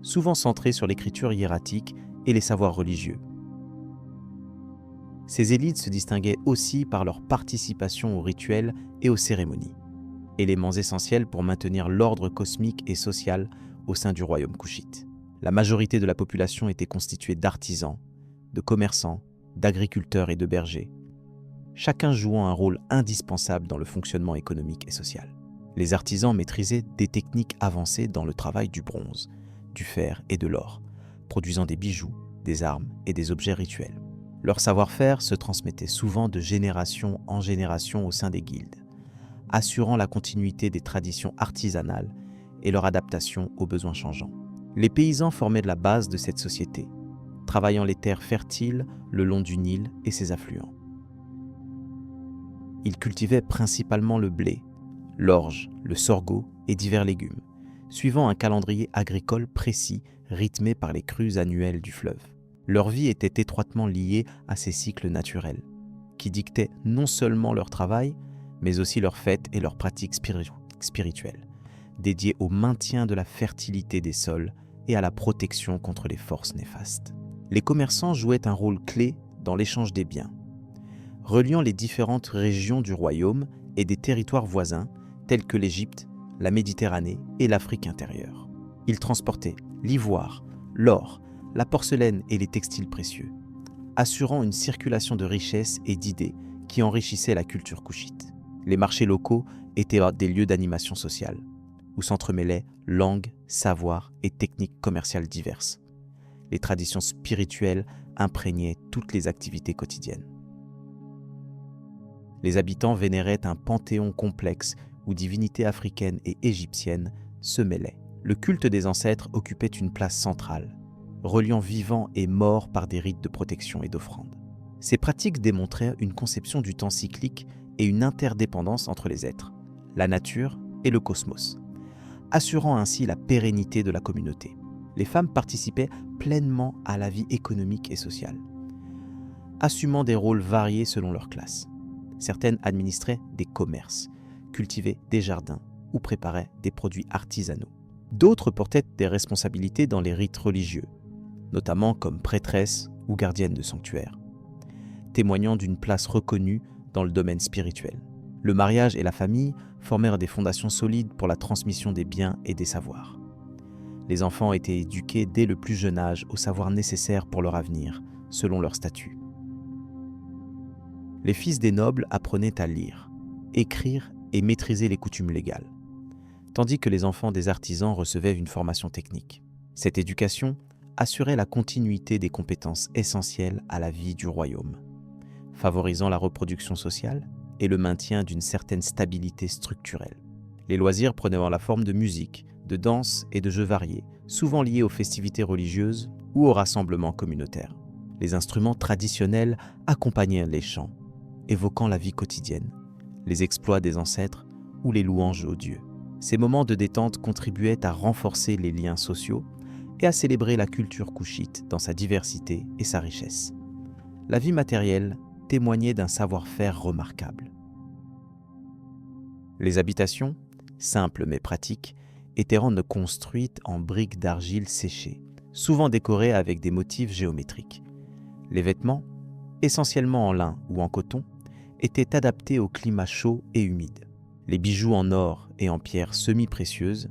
souvent centrée sur l'écriture hiératique et les savoirs religieux. Ces élites se distinguaient aussi par leur participation aux rituels et aux cérémonies, éléments essentiels pour maintenir l'ordre cosmique et social au sein du royaume kushite. La majorité de la population était constituée d'artisans, de commerçants, d'agriculteurs et de bergers, chacun jouant un rôle indispensable dans le fonctionnement économique et social. Les artisans maîtrisaient des techniques avancées dans le travail du bronze, du fer et de l'or, produisant des bijoux, des armes et des objets rituels. Leur savoir-faire se transmettait souvent de génération en génération au sein des guildes, assurant la continuité des traditions artisanales et leur adaptation aux besoins changeants. Les paysans formaient la base de cette société, travaillant les terres fertiles le long du Nil et ses affluents. Ils cultivaient principalement le blé, l'orge, le sorgho et divers légumes, suivant un calendrier agricole précis rythmé par les crues annuelles du fleuve. Leur vie était étroitement liée à ces cycles naturels, qui dictaient non seulement leur travail, mais aussi leurs fêtes et leurs pratiques spirituelles, dédiées au maintien de la fertilité des sols et à la protection contre les forces néfastes. Les commerçants jouaient un rôle clé dans l'échange des biens, reliant les différentes régions du royaume et des territoires voisins tels que l'Égypte, la Méditerranée et l'Afrique intérieure. Ils transportaient l'ivoire, l'or, la porcelaine et les textiles précieux, assurant une circulation de richesses et d'idées qui enrichissaient la culture kushite. Les marchés locaux étaient des lieux d'animation sociale, où s'entremêlaient langues, savoirs et techniques commerciales diverses. Les traditions spirituelles imprégnaient toutes les activités quotidiennes. Les habitants vénéraient un panthéon complexe où divinités africaines et égyptiennes se mêlaient. Le culte des ancêtres occupait une place centrale, reliant vivants et morts par des rites de protection et d'offrande. Ces pratiques démontraient une conception du temps cyclique et une interdépendance entre les êtres, la nature et le cosmos, assurant ainsi la pérennité de la communauté. Les femmes participaient pleinement à la vie économique et sociale, assumant des rôles variés selon leur classe. Certaines administraient des commerces, cultivaient des jardins ou préparaient des produits artisanaux. D'autres portaient des responsabilités dans les rites religieux, notamment comme prêtresses ou gardiennes de sanctuaires, témoignant d'une place reconnue dans le domaine spirituel. Le mariage et la famille formèrent des fondations solides pour la transmission des biens et des savoirs. Les enfants étaient éduqués dès le plus jeune âge aux savoirs nécessaires pour leur avenir, selon leur statut. Les fils des nobles apprenaient à lire, écrire et maîtriser les coutumes légales, tandis que les enfants des artisans recevaient une formation technique. Cette éducation assurait la continuité des compétences essentielles à la vie du royaume, favorisant la reproduction sociale et le maintien d'une certaine stabilité structurelle. Les loisirs prenaient la forme de musique, de danse et de jeux variés, souvent liés aux festivités religieuses ou aux rassemblements communautaires. Les instruments traditionnels accompagnaient les chants, évoquant la vie quotidienne, les exploits des ancêtres ou les louanges aux dieux. Ces moments de détente contribuaient à renforcer les liens sociaux et à célébrer la culture couchite dans sa diversité et sa richesse. La vie matérielle témoignait d'un savoir-faire remarquable. Les habitations, simples mais pratiques, étaient construites en briques d'argile séchées, souvent décorées avec des motifs géométriques. Les vêtements, essentiellement en lin ou en coton, étaient adaptés au climat chaud et humide. Les bijoux en or et en pierres semi-précieuses,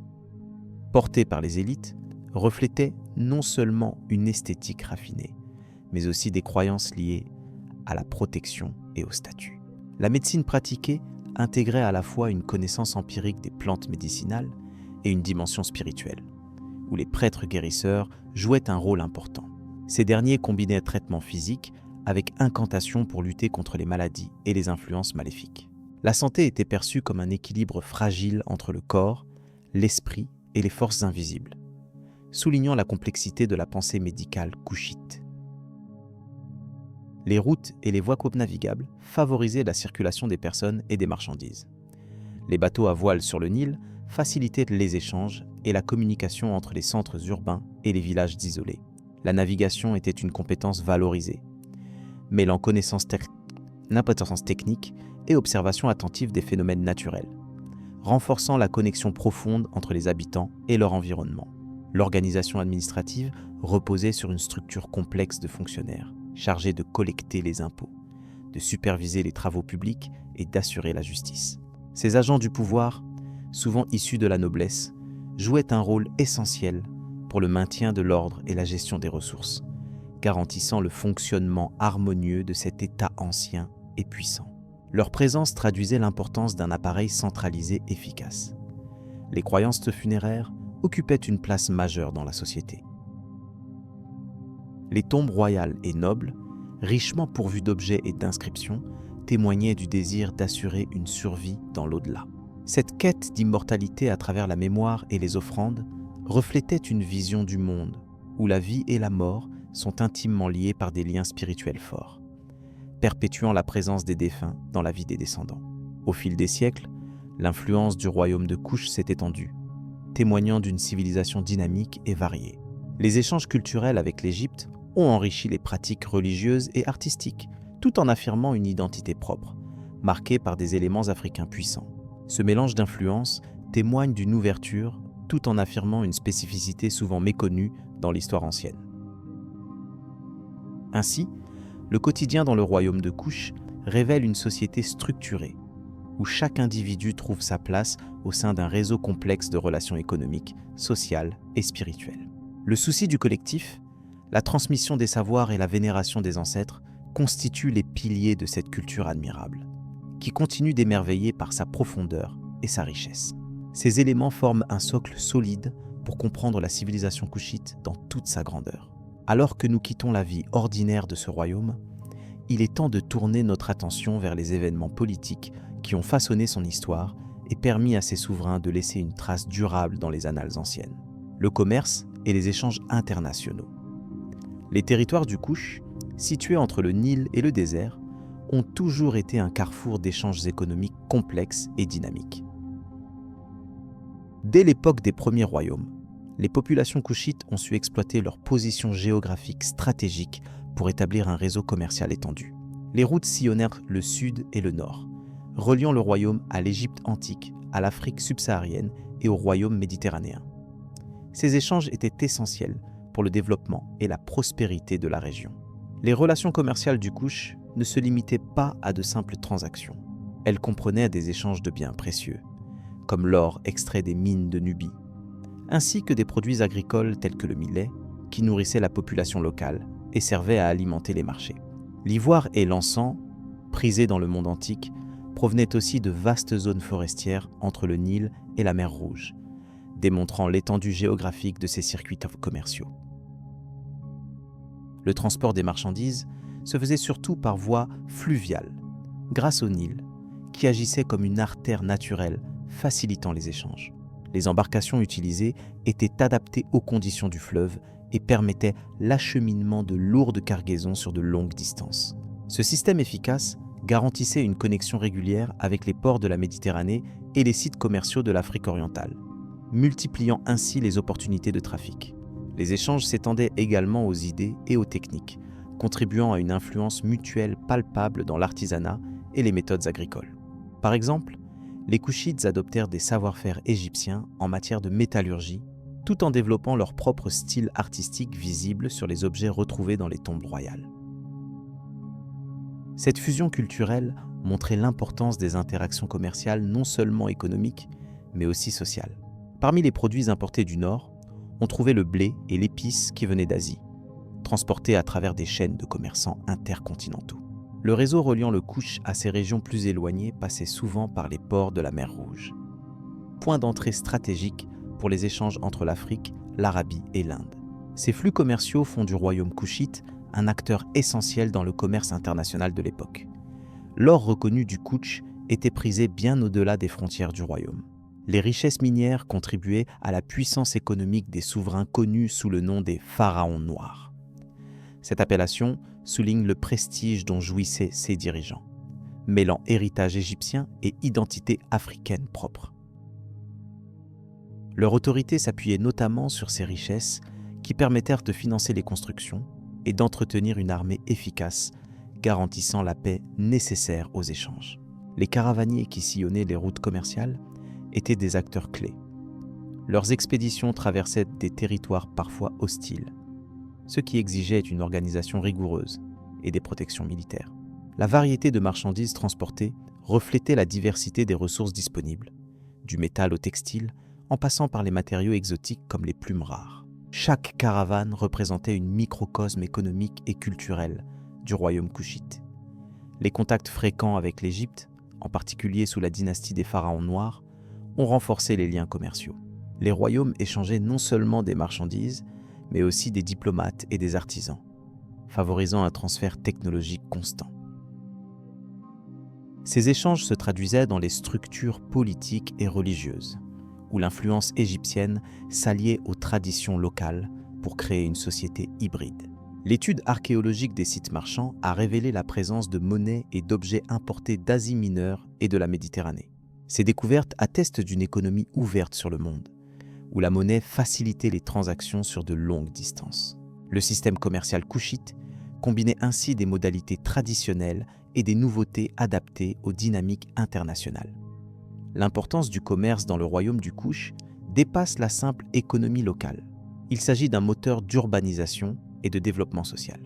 portés par les élites, reflétaient non seulement une esthétique raffinée, mais aussi des croyances liées à la protection et au statut. La médecine pratiquée intégrait à la fois une connaissance empirique des plantes médicinales et une dimension spirituelle, où les prêtres guérisseurs jouaient un rôle important. Ces derniers combinaient traitements physiques avec incantations pour lutter contre les maladies et les influences maléfiques. La santé était perçue comme un équilibre fragile entre le corps, l'esprit et les forces invisibles, soulignant la complexité de la pensée médicale couchite. Les routes et les voies navigables favorisaient la circulation des personnes et des marchandises. Les bateaux à voile sur le Nil facilitaient les échanges et la communication entre les centres urbains et les villages isolés. La navigation était une compétence valorisée, mêlant connaissance technique et observation attentive des phénomènes naturels, renforçant la connexion profonde entre les habitants et leur environnement. L'organisation administrative reposait sur une structure complexe de fonctionnaires, chargés de collecter les impôts, de superviser les travaux publics et d'assurer la justice. Ces agents du pouvoir, souvent issus de la noblesse, jouaient un rôle essentiel pour le maintien de l'ordre et la gestion des ressources, garantissant le fonctionnement harmonieux de cet État ancien et puissant. Leur présence traduisait l'importance d'un appareil centralisé efficace. Les croyances funéraires occupaient une place majeure dans la société. Les tombes royales et nobles, richement pourvues d'objets et d'inscriptions, témoignaient du désir d'assurer une survie dans l'au-delà. Cette quête d'immortalité à travers la mémoire et les offrandes reflétait une vision du monde où la vie et la mort sont intimement liées par des liens spirituels forts, perpétuant la présence des défunts dans la vie des descendants. Au fil des siècles, l'influence du royaume de Kush s'est étendue, témoignant d'une civilisation dynamique et variée. Les échanges culturels avec l'Égypte ont enrichi les pratiques religieuses et artistiques, tout en affirmant une identité propre, marquée par des éléments africains puissants. Ce mélange d'influences témoigne d'une ouverture tout en affirmant une spécificité souvent méconnue dans l'histoire ancienne. Ainsi, le quotidien dans le royaume de Kush révèle une société structurée, où chaque individu trouve sa place au sein d'un réseau complexe de relations économiques, sociales et spirituelles. Le souci du collectif, la transmission des savoirs et la vénération des ancêtres constituent les piliers de cette culture admirable, qui continue d'émerveiller par sa profondeur et sa richesse. Ces éléments forment un socle solide pour comprendre la civilisation couchite dans toute sa grandeur. Alors que nous quittons la vie ordinaire de ce royaume, il est temps de tourner notre attention vers les événements politiques qui ont façonné son histoire et permis à ses souverains de laisser une trace durable dans les annales anciennes. Le commerce et les échanges internationaux. Les territoires du Kush, situés entre le Nil et le désert, ont toujours été un carrefour d'échanges économiques complexes et dynamiques. Dès l'époque des premiers royaumes, les populations couchites ont su exploiter leur position géographique stratégique pour établir un réseau commercial étendu. Les routes sillonnèrent le sud et le nord, reliant le royaume à l'Égypte antique, à l'Afrique subsaharienne et au royaume méditerranéen. Ces échanges étaient essentiels pour le développement et la prospérité de la région. Les relations commerciales du Kouch ne se limitaient pas à de simples transactions. Elles comprenaient des échanges de biens précieux, comme l'or extrait des mines de Nubie, ainsi que des produits agricoles tels que le millet, qui nourrissaient la population locale et servaient à alimenter les marchés. L'ivoire et l'encens, prisés dans le monde antique, provenaient aussi de vastes zones forestières entre le Nil et la mer Rouge, démontrant l'étendue géographique de ces circuits commerciaux. Le transport des marchandises se faisait surtout par voie fluviale, grâce au Nil, qui agissait comme une artère naturelle facilitant les échanges. Les embarcations utilisées étaient adaptées aux conditions du fleuve et permettaient l'acheminement de lourdes cargaisons sur de longues distances. Ce système efficace garantissait une connexion régulière avec les ports de la Méditerranée et les sites commerciaux de l'Afrique orientale, multipliant ainsi les opportunités de trafic. Les échanges s'étendaient également aux idées et aux techniques, contribuant à une influence mutuelle palpable dans l'artisanat et les méthodes agricoles. Par exemple, les Kouchites adoptèrent des savoir-faire égyptiens en matière de métallurgie, tout en développant leur propre style artistique visible sur les objets retrouvés dans les tombes royales. Cette fusion culturelle montrait l'importance des interactions commerciales non seulement économiques, mais aussi sociales. Parmi les produits importés du Nord, on trouvait le blé et l'épice qui venaient d'Asie, transportés à travers des chaînes de commerçants intercontinentaux. Le réseau reliant le Kouch à ces régions plus éloignées passait souvent par les ports de la mer Rouge, point d'entrée stratégique pour les échanges entre l'Afrique, l'Arabie et l'Inde. Ces flux commerciaux font du royaume couchite un acteur essentiel dans le commerce international de l'époque. L'or reconnu du Kouch était prisé bien au-delà des frontières du royaume. Les richesses minières contribuaient à la puissance économique des souverains connus sous le nom des pharaons noirs. Cette appellation souligne le prestige dont jouissaient ces dirigeants, mêlant héritage égyptien et identité africaine propre. Leur autorité s'appuyait notamment sur ces richesses qui permettèrent de financer les constructions et d'entretenir une armée efficace, garantissant la paix nécessaire aux échanges. Les caravaniers qui sillonnaient les routes commerciales étaient des acteurs clés. Leurs expéditions traversaient des territoires parfois hostiles, ce qui exigeait une organisation rigoureuse et des protections militaires. La variété de marchandises transportées reflétait la diversité des ressources disponibles, du métal au textile, en passant par les matériaux exotiques comme les plumes rares. Chaque caravane représentait une microcosme économique et culturel du royaume couchite. Les contacts fréquents avec l'Égypte, en particulier sous la dynastie des pharaons noirs, ont renforcé les liens commerciaux. Les royaumes échangeaient non seulement des marchandises, mais aussi des diplomates et des artisans, favorisant un transfert technologique constant. Ces échanges se traduisaient dans les structures politiques et religieuses, où l'influence égyptienne s'alliait aux traditions locales pour créer une société hybride. L'étude archéologique des sites marchands a révélé la présence de monnaies et d'objets importés d'Asie mineure et de la Méditerranée. Ces découvertes attestent d'une économie ouverte sur le monde, où la monnaie facilitait les transactions sur de longues distances. Le système commercial couchite combinait ainsi des modalités traditionnelles et des nouveautés adaptées aux dynamiques internationales. L'importance du commerce dans le royaume du Kouch dépasse la simple économie locale. Il s'agit d'un moteur d'urbanisation et de développement social.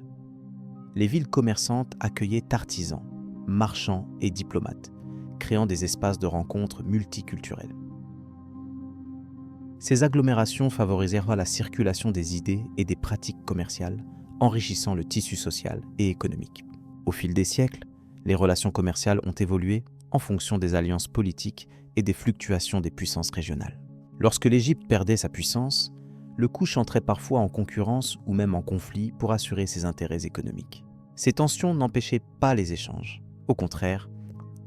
Les villes commerçantes accueillaient artisans, marchands et diplomates, créant des espaces de rencontres multiculturels. Ces agglomérations favorisèrent la circulation des idées et des pratiques commerciales, enrichissant le tissu social et économique. Au fil des siècles, les relations commerciales ont évolué en fonction des alliances politiques et des fluctuations des puissances régionales. Lorsque l'Égypte perdait sa puissance, le Kouch entrait parfois en concurrence ou même en conflit pour assurer ses intérêts économiques. Ces tensions n'empêchaient pas les échanges. Au contraire,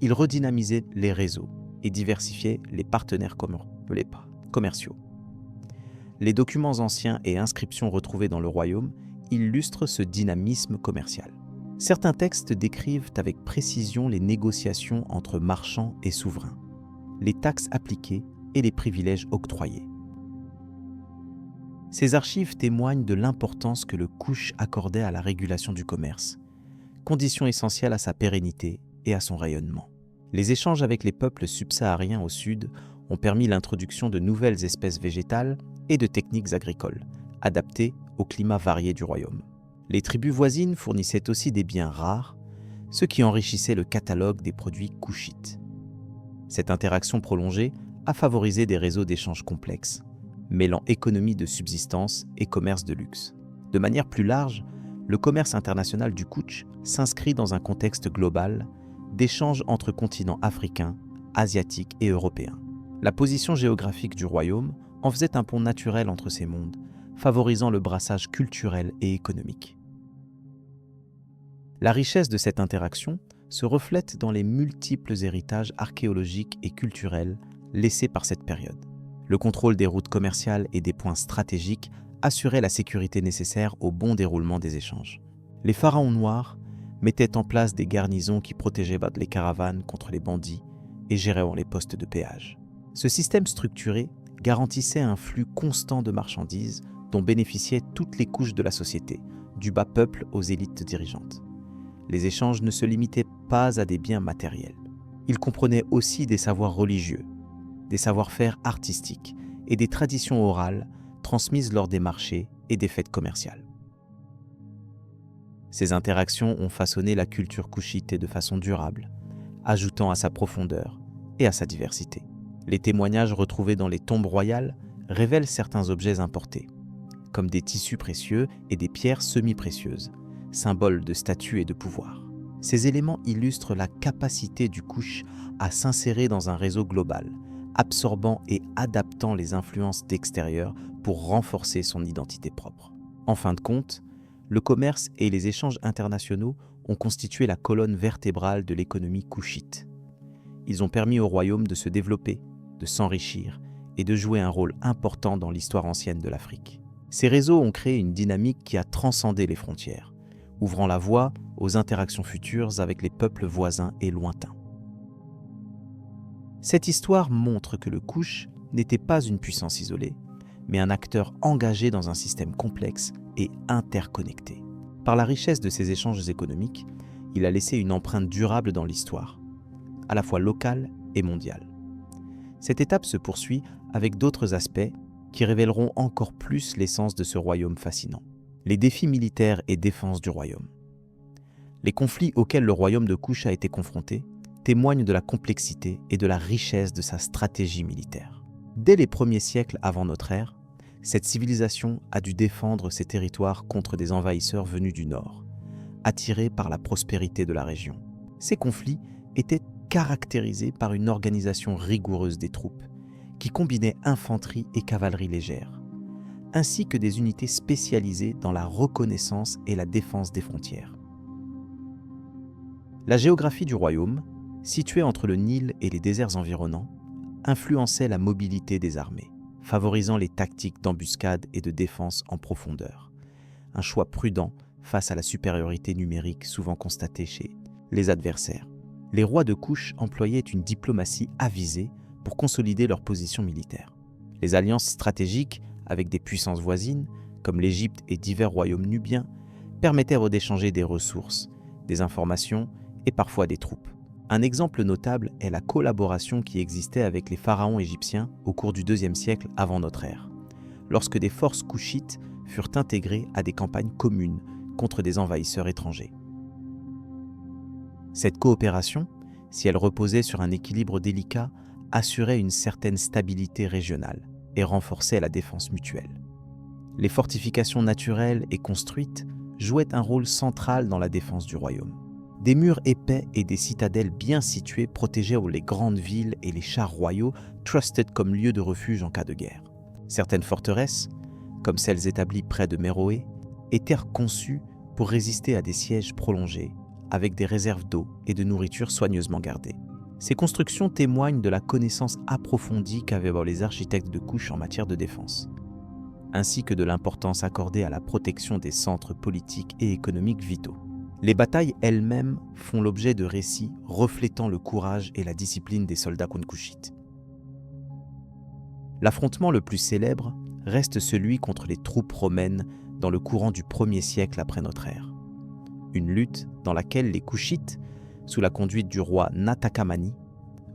ils redynamisaient les réseaux et diversifiaient les partenaires commerciaux. Les documents anciens et inscriptions retrouvées dans le royaume illustrent ce dynamisme commercial. Certains textes décrivent avec précision les négociations entre marchands et souverains, les taxes appliquées et les privilèges octroyés. Ces archives témoignent de l'importance que le Kouch accordait à la régulation du commerce, condition essentielle à sa pérennité et à son rayonnement. Les échanges avec les peuples subsahariens au sud ont permis l'introduction de nouvelles espèces végétales et de techniques agricoles, adaptées au climat varié du royaume. Les tribus voisines fournissaient aussi des biens rares, ce qui enrichissait le catalogue des produits kouchites. Cette interaction prolongée a favorisé des réseaux d'échanges complexes, mêlant économie de subsistance et commerce de luxe. De manière plus large, le commerce international du Kouch s'inscrit dans un contexte global d'échanges entre continents africains, asiatiques et européens. La position géographique du royaume en faisait un pont naturel entre ces mondes, favorisant le brassage culturel et économique. La richesse de cette interaction se reflète dans les multiples héritages archéologiques et culturels laissés par cette période. Le contrôle des routes commerciales et des points stratégiques assurait la sécurité nécessaire au bon déroulement des échanges. Les pharaons noirs mettaient en place des garnisons qui protégeaient les caravanes contre les bandits et géraient les postes de péage. Ce système structuré garantissait un flux constant de marchandises dont bénéficiaient toutes les couches de la société, du bas peuple aux élites dirigeantes. Les échanges ne se limitaient pas à des biens matériels. Ils comprenaient aussi des savoirs religieux, des savoir-faire artistiques et des traditions orales transmises lors des marchés et des fêtes commerciales. Ces interactions ont façonné la culture kouchite de façon durable, ajoutant à sa profondeur et à sa diversité. Les témoignages retrouvés dans les tombes royales révèlent certains objets importés, comme des tissus précieux et des pierres semi-précieuses, symboles de statut et de pouvoir. Ces éléments illustrent la capacité du Kouch à s'insérer dans un réseau global, absorbant et adaptant les influences d'extérieur pour renforcer son identité propre. En fin de compte, le commerce et les échanges internationaux ont constitué la colonne vertébrale de l'économie kouchite. Ils ont permis au royaume de se développer, de s'enrichir et de jouer un rôle important dans l'histoire ancienne de l'Afrique. Ces réseaux ont créé une dynamique qui a transcendé les frontières, ouvrant la voie aux interactions futures avec les peuples voisins et lointains. Cette histoire montre que le Kouch n'était pas une puissance isolée, mais un acteur engagé dans un système complexe et interconnecté. Par la richesse de ses échanges économiques, il a laissé une empreinte durable dans l'histoire, à la fois locale et mondiale. Cette étape se poursuit avec d'autres aspects qui révéleront encore plus l'essence de ce royaume fascinant. Les défis militaires et défense du royaume. Les conflits auxquels le royaume de Kouch a été confronté témoignent de la complexité et de la richesse de sa stratégie militaire. Dès les premiers siècles avant notre ère, cette civilisation a dû défendre ses territoires contre des envahisseurs venus du nord, attirés par la prospérité de la région. Ces conflits étaient caractérisés par une organisation rigoureuse des troupes, qui combinait infanterie et cavalerie légère, ainsi que des unités spécialisées dans la reconnaissance et la défense des frontières. La géographie du royaume, située entre le Nil et les déserts environnants, influençait la mobilité des armées, favorisant les tactiques d'embuscade et de défense en profondeur. Un choix prudent face à la supériorité numérique souvent constatée chez les adversaires. Les rois de Kouch employaient une diplomatie avisée pour consolider leur position militaire. Les alliances stratégiques avec des puissances voisines, comme l'Égypte et divers royaumes nubiens, permettaient d'échanger des ressources, des informations et parfois des troupes. Un exemple notable est la collaboration qui existait avec les pharaons égyptiens au cours du IIe siècle avant notre ère, lorsque des forces kouchites furent intégrées à des campagnes communes contre des envahisseurs étrangers. Cette coopération, si elle reposait sur un équilibre délicat, assurait une certaine stabilité régionale et renforçait la défense mutuelle. Les fortifications naturelles et construites jouaient un rôle central dans la défense du royaume. Des murs épais et des citadelles bien situées protégeaient les grandes villes et les chars royaux, trusted comme lieu de refuge en cas de guerre. Certaines forteresses, comme celles établies près de Méroé, étaient conçues pour résister à des sièges prolongés, avec des réserves d'eau et de nourriture soigneusement gardées. Ces constructions témoignent de la connaissance approfondie qu'avaient les architectes de Kouch en matière de défense, ainsi que de l'importance accordée à la protection des centres politiques et économiques vitaux. Les batailles elles-mêmes font l'objet de récits reflétant le courage et la discipline des soldats kouchites. L'affrontement le plus célèbre reste celui contre les troupes romaines dans le courant du 1er siècle après notre ère. Une lutte dans laquelle les Koushites, sous la conduite du roi Natakamani,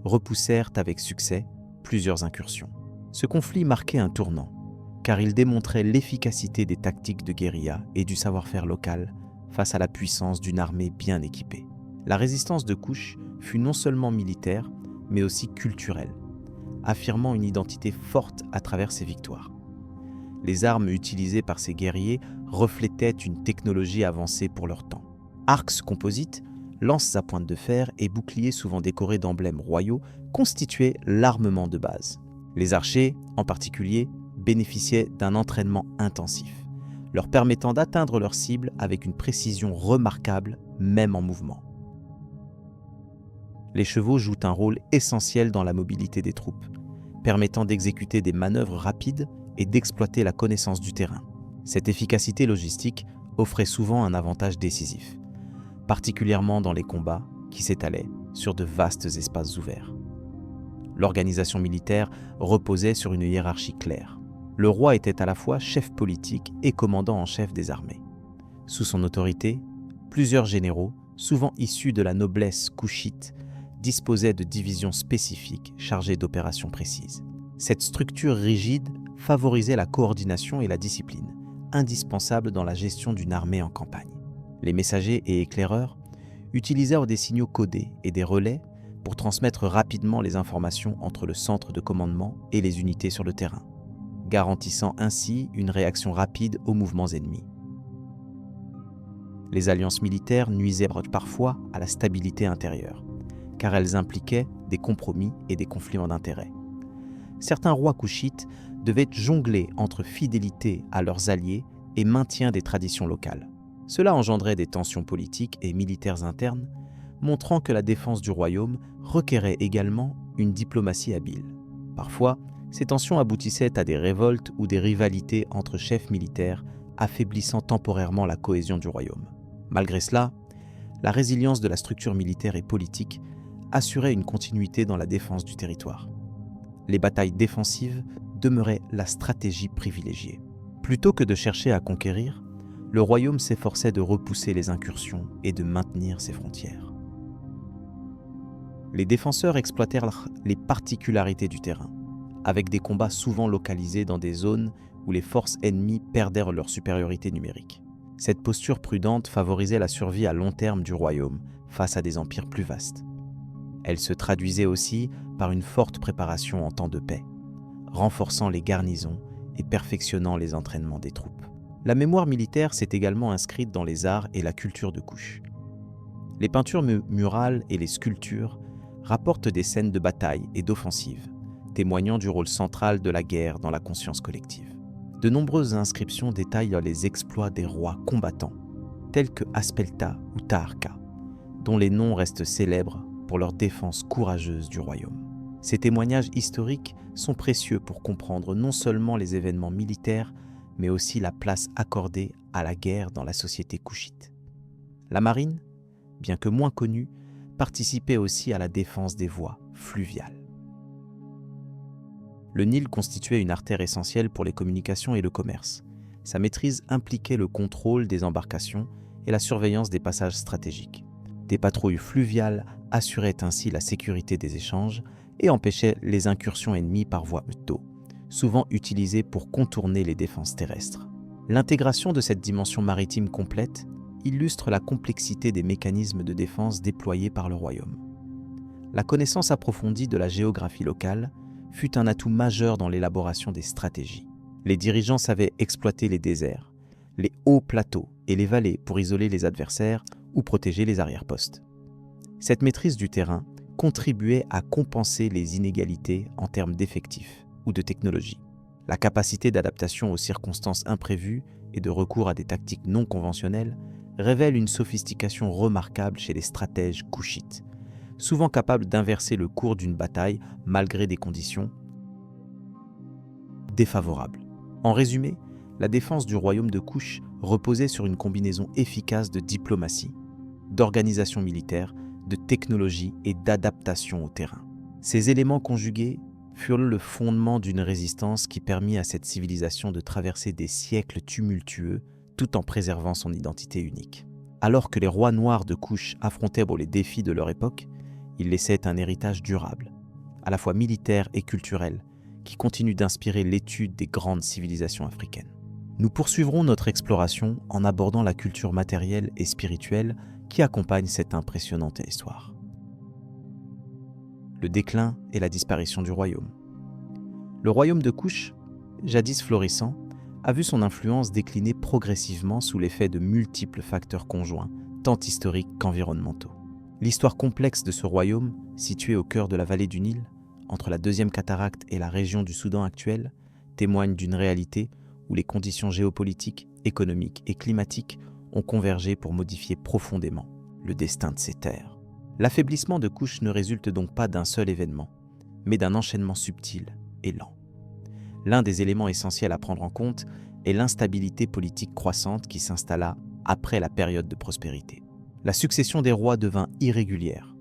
repoussèrent avec succès plusieurs incursions. Ce conflit marquait un tournant, car il démontrait l'efficacité des tactiques de guérilla et du savoir-faire local face à la puissance d'une armée bien équipée. La résistance de Kouch fut non seulement militaire, mais aussi culturelle, affirmant une identité forte à travers ses victoires. Les armes utilisées par ces guerriers reflétaient une technologie avancée pour leur temps. Arcs composites, lances à pointe de fer et boucliers souvent décorés d'emblèmes royaux constituaient l'armement de base. Les archers, en particulier, bénéficiaient d'un entraînement intensif, leur permettant d'atteindre leur cible avec une précision remarquable, même en mouvement. Les chevaux jouent un rôle essentiel dans la mobilité des troupes, permettant d'exécuter des manœuvres rapides et d'exploiter la connaissance du terrain. Cette efficacité logistique offrait souvent un avantage décisif, particulièrement dans les combats qui s'étalaient sur de vastes espaces ouverts. L'organisation militaire reposait sur une hiérarchie claire. Le roi était à la fois chef politique et commandant en chef des armées. Sous son autorité, plusieurs généraux, souvent issus de la noblesse kouchite, disposaient de divisions spécifiques chargées d'opérations précises. Cette structure rigide favorisait la coordination et la discipline, indispensables dans la gestion d'une armée en campagne. Les messagers et éclaireurs utilisèrent des signaux codés et des relais pour transmettre rapidement les informations entre le centre de commandement et les unités sur le terrain, garantissant ainsi une réaction rapide aux mouvements ennemis. Les alliances militaires nuisaient parfois à la stabilité intérieure, car elles impliquaient des compromis et des conflits d'intérêts. Certains rois kouchites devaient jongler entre fidélité à leurs alliés et maintien des traditions locales. Cela engendrait des tensions politiques et militaires internes, montrant que la défense du royaume requérait également une diplomatie habile. Parfois, ces tensions aboutissaient à des révoltes ou des rivalités entre chefs militaires, affaiblissant temporairement la cohésion du royaume. Malgré cela, la résilience de la structure militaire et politique assurait une continuité dans la défense du territoire. Les batailles défensives demeuraient la stratégie privilégiée. Plutôt que de chercher à conquérir, le royaume s'efforçait de repousser les incursions et de maintenir ses frontières. Les défenseurs exploitèrent les particularités du terrain, avec des combats souvent localisés dans des zones où les forces ennemies perdèrent leur supériorité numérique. Cette posture prudente favorisait la survie à long terme du royaume face à des empires plus vastes. Elle se traduisait aussi par une forte préparation en temps de paix, renforçant les garnisons et perfectionnant les entraînements des troupes. La mémoire militaire s'est également inscrite dans les arts et la culture de Kouch. Les peintures murales et les sculptures rapportent des scènes de bataille et d'offensive, témoignant du rôle central de la guerre dans la conscience collective. De nombreuses inscriptions détaillent les exploits des rois combattants, tels que Aspelta ou Taharqa, dont les noms restent célèbres pour leur défense courageuse du royaume. Ces témoignages historiques sont précieux pour comprendre non seulement les événements militaires, mais aussi la place accordée à la guerre dans la société kouchite. La marine, bien que moins connue, participait aussi à la défense des voies fluviales. Le Nil constituait une artère essentielle pour les communications et le commerce. Sa maîtrise impliquait le contrôle des embarcations et la surveillance des passages stratégiques. Des patrouilles fluviales assuraient ainsi la sécurité des échanges et empêchaient les incursions ennemies par voie d'eau, souvent utilisées pour contourner les défenses terrestres. L'intégration de cette dimension maritime complète illustre la complexité des mécanismes de défense déployés par le royaume. La connaissance approfondie de la géographie locale fut un atout majeur dans l'élaboration des stratégies. Les dirigeants savaient exploiter les déserts, les hauts plateaux et les vallées pour isoler les adversaires ou protéger les arrière-postes. Cette maîtrise du terrain contribuait à compenser les inégalités en termes d'effectifs ou de technologie. La capacité d'adaptation aux circonstances imprévues et de recours à des tactiques non conventionnelles révèle une sophistication remarquable chez les stratèges kouchites, souvent capables d'inverser le cours d'une bataille malgré des conditions défavorables. En résumé, la défense du royaume de Kouch reposait sur une combinaison efficace de diplomatie, d'organisation militaire, de technologie et d'adaptation au terrain. Ces éléments conjugués furent le fondement d'une résistance qui permit à cette civilisation de traverser des siècles tumultueux tout en préservant son identité unique. Alors que les rois noirs de Kouch affrontaient les défis de leur époque, ils laissaient un héritage durable, à la fois militaire et culturel, qui continue d'inspirer l'étude des grandes civilisations africaines. Nous poursuivrons notre exploration en abordant la culture matérielle et spirituelle qui accompagne cette impressionnante histoire. Le déclin et la disparition du royaume. Le royaume de Kouch, jadis florissant, a vu son influence décliner progressivement sous l'effet de multiples facteurs conjoints, tant historiques qu'environnementaux. L'histoire complexe de ce royaume, situé au cœur de la vallée du Nil, entre la deuxième cataracte et la région du Soudan actuelle, témoigne d'une réalité où les conditions géopolitiques, économiques et climatiques ont convergé pour modifier profondément le destin de ces terres. L'affaiblissement de Kouch ne résulte donc pas d'un seul événement, mais d'un enchaînement subtil et lent. L'un des éléments essentiels à prendre en compte est l'instabilité politique croissante qui s'installa après la période de prospérité. La succession des rois devint irrégulière,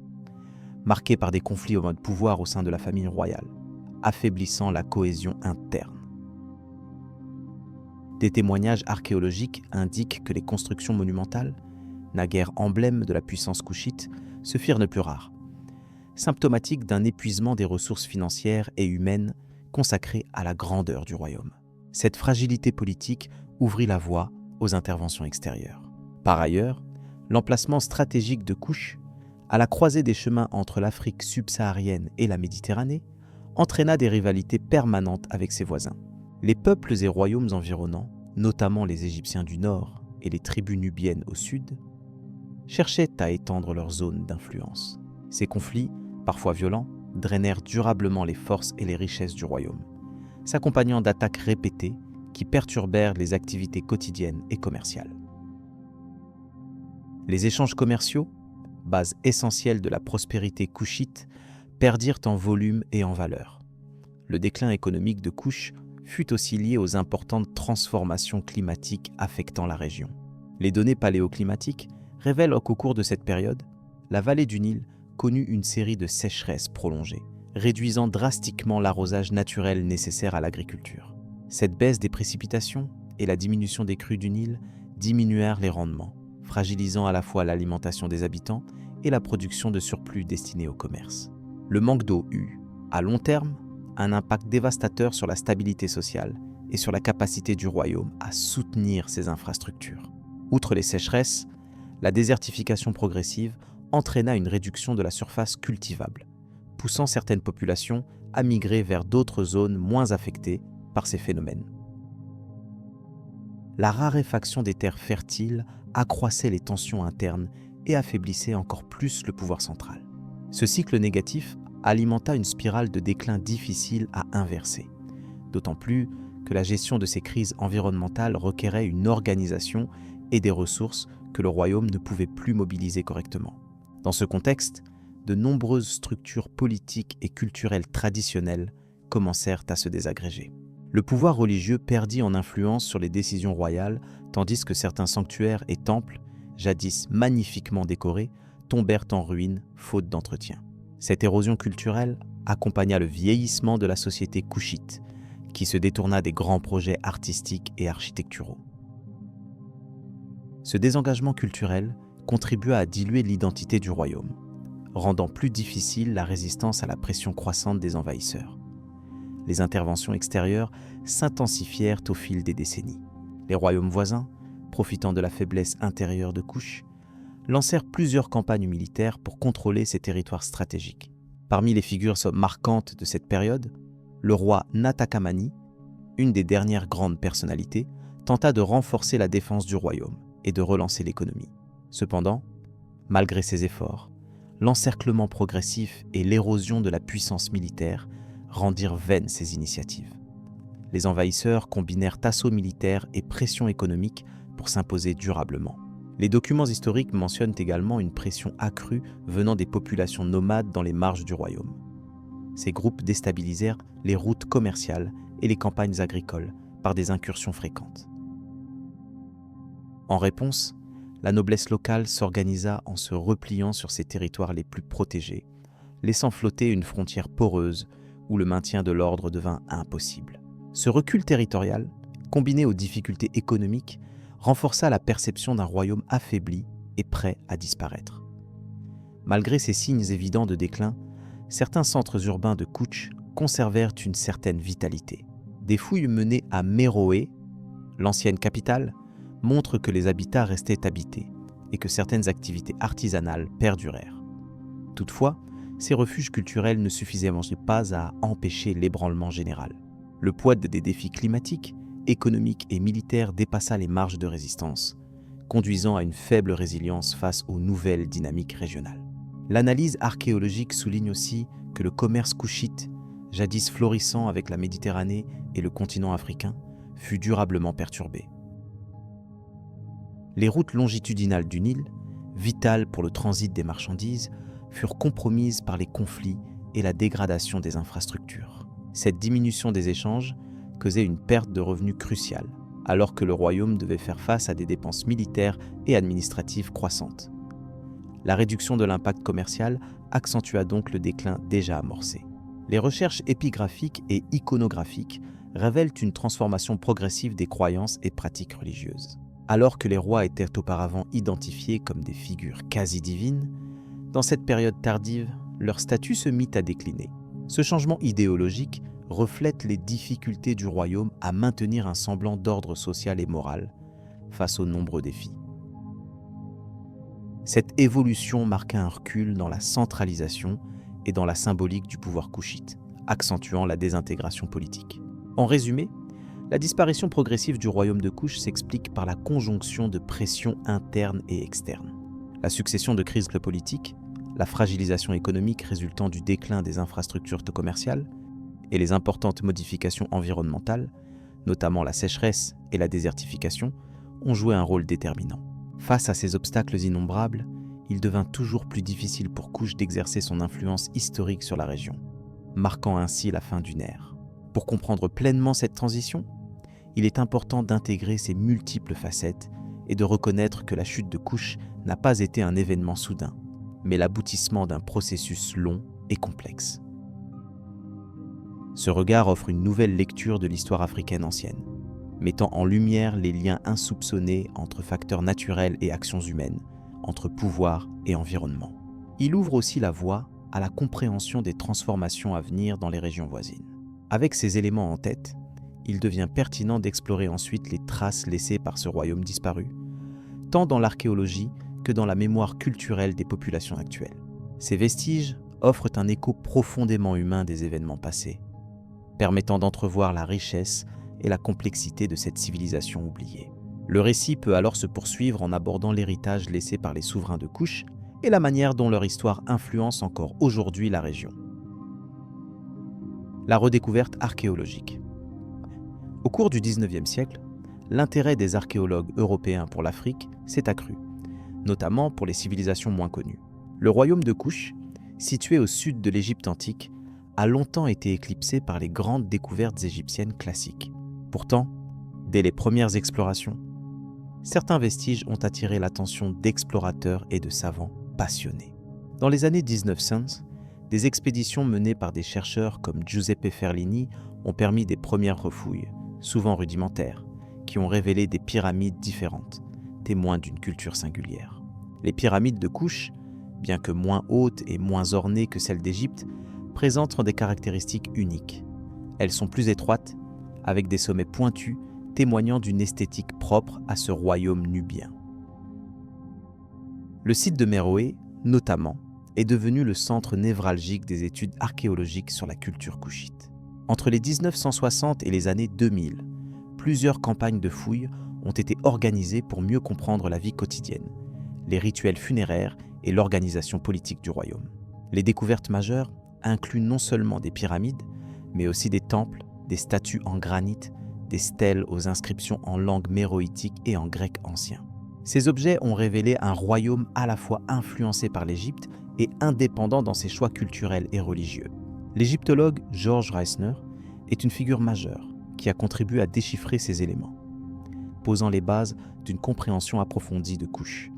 marquée par des conflits au mode pouvoir au sein de la famille royale, affaiblissant la cohésion interne. Des témoignages archéologiques indiquent que les constructions monumentales, naguère emblème de la puissance couchite, se firent de plus rares, symptomatique d'un épuisement des ressources financières et humaines consacrées à la grandeur du royaume. Cette fragilité politique ouvrit la voie aux interventions extérieures. Par ailleurs, l'emplacement stratégique de Kouch, à la croisée des chemins entre l'Afrique subsaharienne et la Méditerranée, entraîna des rivalités permanentes avec ses voisins. Les peuples et royaumes environnants, notamment les Égyptiens du nord et les tribus nubiennes au sud, cherchaient à étendre leur zone d'influence. Ces conflits, parfois violents, drainèrent durablement les forces et les richesses du royaume, s'accompagnant d'attaques répétées qui perturbèrent les activités quotidiennes et commerciales. Les échanges commerciaux, base essentielle de la prospérité couchite, perdirent en volume et en valeur. Le déclin économique de Kouch fut aussi lié aux importantes transformations climatiques affectant la région. Les données paléoclimatiques révèlent qu'au cours de cette période, la vallée du Nil connut une série de sécheresses prolongées, réduisant drastiquement l'arrosage naturel nécessaire à l'agriculture. Cette baisse des précipitations et la diminution des crues du Nil diminuèrent les rendements, fragilisant à la fois l'alimentation des habitants et la production de surplus destinés au commerce. Le manque d'eau eut, à long terme, un impact dévastateur sur la stabilité sociale et sur la capacité du royaume à soutenir ses infrastructures. Outre les sécheresses, la désertification progressive entraîna une réduction de la surface cultivable, poussant certaines populations à migrer vers d'autres zones moins affectées par ces phénomènes. La raréfaction des terres fertiles accroissait les tensions internes et affaiblissait encore plus le pouvoir central. Ce cycle négatif alimenta une spirale de déclin difficile à inverser, d'autant plus que la gestion de ces crises environnementales requérait une organisation et des ressources que le royaume ne pouvait plus mobiliser correctement. Dans ce contexte, de nombreuses structures politiques et culturelles traditionnelles commencèrent à se désagréger. Le pouvoir religieux perdit en influence sur les décisions royales, tandis que certains sanctuaires et temples, jadis magnifiquement décorés, tombèrent en ruine faute d'entretien. Cette érosion culturelle accompagna le vieillissement de la société couchite, qui se détourna des grands projets artistiques et architecturaux. Ce désengagement culturel contribua à diluer l'identité du royaume, rendant plus difficile la résistance à la pression croissante des envahisseurs. Les interventions extérieures s'intensifièrent au fil des décennies. Les royaumes voisins, profitant de la faiblesse intérieure de Kouch, lancèrent plusieurs campagnes militaires pour contrôler ces territoires stratégiques. Parmi les figures marquantes de cette période, le roi Natakamani, une des dernières grandes personnalités, tenta de renforcer la défense du royaume et de relancer l'économie. Cependant, malgré ses efforts, l'encerclement progressif et l'érosion de la puissance militaire rendirent vaines ces initiatives. Les envahisseurs combinèrent assauts militaires et pression économique pour s'imposer durablement. Les documents historiques mentionnent également une pression accrue venant des populations nomades dans les marges du royaume. Ces groupes déstabilisèrent les routes commerciales et les campagnes agricoles par des incursions fréquentes. En réponse, la noblesse locale s'organisa en se repliant sur ses territoires les plus protégés, laissant flotter une frontière poreuse où le maintien de l'ordre devint impossible. Ce recul territorial, combiné aux difficultés économiques, renforça la perception d'un royaume affaibli et prêt à disparaître. Malgré ces signes évidents de déclin, certains centres urbains de Kutch conservèrent une certaine vitalité. Des fouilles menées à Meroé, l'ancienne capitale, montrent que les habitats restaient habités et que certaines activités artisanales perdurèrent. Toutefois, ces refuges culturels ne suffisaient pas à empêcher l'ébranlement général. Le poids des défis climatiques, économiques et militaires dépassa les marges de résistance, conduisant à une faible résilience face aux nouvelles dynamiques régionales. L'analyse archéologique souligne aussi que le commerce couchite, jadis florissant avec la Méditerranée et le continent africain, fut durablement perturbé. Les routes longitudinales du Nil, vitales pour le transit des marchandises, furent compromises par les conflits et la dégradation des infrastructures. Cette diminution des échanges causait une perte de revenus cruciale, alors que le royaume devait faire face à des dépenses militaires et administratives croissantes. La réduction de l'impact commercial accentua donc le déclin déjà amorcé. Les recherches épigraphiques et iconographiques révèlent une transformation progressive des croyances et pratiques religieuses. Alors que les rois étaient auparavant identifiés comme des figures quasi divines, dans cette période tardive, leur statut se mit à décliner. Ce changement idéologique reflète les difficultés du royaume à maintenir un semblant d'ordre social et moral face aux nombreux défis. Cette évolution marqua un recul dans la centralisation et dans la symbolique du pouvoir couchite, accentuant la désintégration politique. En résumé, la disparition progressive du royaume de Kouch s'explique par la conjonction de pressions internes et externes. La succession de crises politiques, la fragilisation économique résultant du déclin des infrastructures commerciales et les importantes modifications environnementales, notamment la sécheresse et la désertification, ont joué un rôle déterminant. Face à ces obstacles innombrables, il devint toujours plus difficile pour Kouch d'exercer son influence historique sur la région, marquant ainsi la fin d'une ère. Pour comprendre pleinement cette transition, il est important d'intégrer ses multiples facettes et de reconnaître que la chute de Kouch n'a pas été un événement soudain, mais l'aboutissement d'un processus long et complexe. Ce regard offre une nouvelle lecture de l'histoire africaine ancienne, mettant en lumière les liens insoupçonnés entre facteurs naturels et actions humaines, entre pouvoir et environnement. Il ouvre aussi la voie à la compréhension des transformations à venir dans les régions voisines. Avec ces éléments en tête, il devient pertinent d'explorer ensuite les traces laissées par ce royaume disparu, tant dans l'archéologie que dans la mémoire culturelle des populations actuelles. Ces vestiges offrent un écho profondément humain des événements passés, permettant d'entrevoir la richesse et la complexité de cette civilisation oubliée. Le récit peut alors se poursuivre en abordant l'héritage laissé par les souverains de Kouch et la manière dont leur histoire influence encore aujourd'hui la région. La redécouverte archéologique. Au cours du XIXe siècle, l'intérêt des archéologues européens pour l'Afrique s'est accru, notamment pour les civilisations moins connues. Le royaume de Kouch, situé au sud de l'Égypte antique, a longtemps été éclipsé par les grandes découvertes égyptiennes classiques. Pourtant, dès les premières explorations, certains vestiges ont attiré l'attention d'explorateurs et de savants passionnés. Dans les années 1900, des expéditions menées par des chercheurs comme Giuseppe Ferlini ont permis des premières refouilles, souvent rudimentaires, qui ont révélé des pyramides différentes, témoins d'une culture singulière. Les pyramides de Kouch, bien que moins hautes et moins ornées que celles d'Égypte, présentent des caractéristiques uniques. Elles sont plus étroites, avec des sommets pointus, témoignant d'une esthétique propre à ce royaume nubien. Le site de Meroé, notamment, est devenu le centre névralgique des études archéologiques sur la culture couchite. Entre les 1960 et les années 2000, plusieurs campagnes de fouilles ont été organisées pour mieux comprendre la vie quotidienne, les rituels funéraires et l'organisation politique du royaume. Les découvertes majeures incluent non seulement des pyramides, mais aussi des temples, des statues en granit, des stèles aux inscriptions en langue méroïtique et en grec ancien. Ces objets ont révélé un royaume à la fois influencé par l'Égypte et indépendant dans ses choix culturels et religieux. L'égyptologue George Reisner est une figure majeure qui a contribué à déchiffrer ces éléments, posant les bases d'une compréhension approfondie de Kouch.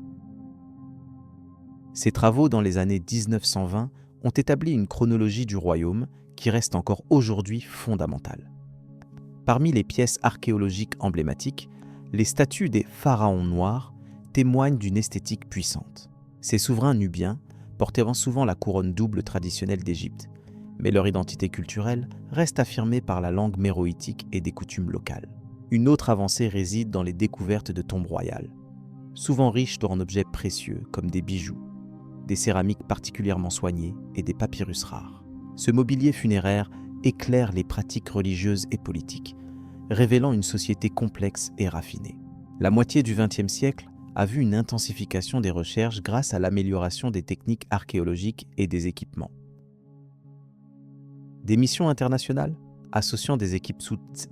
Ses travaux dans les années 1920 ont établi une chronologie du royaume qui reste encore aujourd'hui fondamentale. Parmi les pièces archéologiques emblématiques, les statues des pharaons noirs témoignent d'une esthétique puissante. Ces souverains nubiens portaient souvent la couronne double traditionnelle d'Égypte, mais leur identité culturelle reste affirmée par la langue méroïtique et des coutumes locales. Une autre avancée réside dans les découvertes de tombes royales, souvent riches en objets précieux comme des bijoux, des céramiques particulièrement soignées et des papyrus rares. Ce mobilier funéraire éclaire les pratiques religieuses et politiques, révélant une société complexe et raffinée. La moitié du XXe siècle a vu une intensification des recherches grâce à l'amélioration des techniques archéologiques et des équipements. Des missions internationales, associant des équipes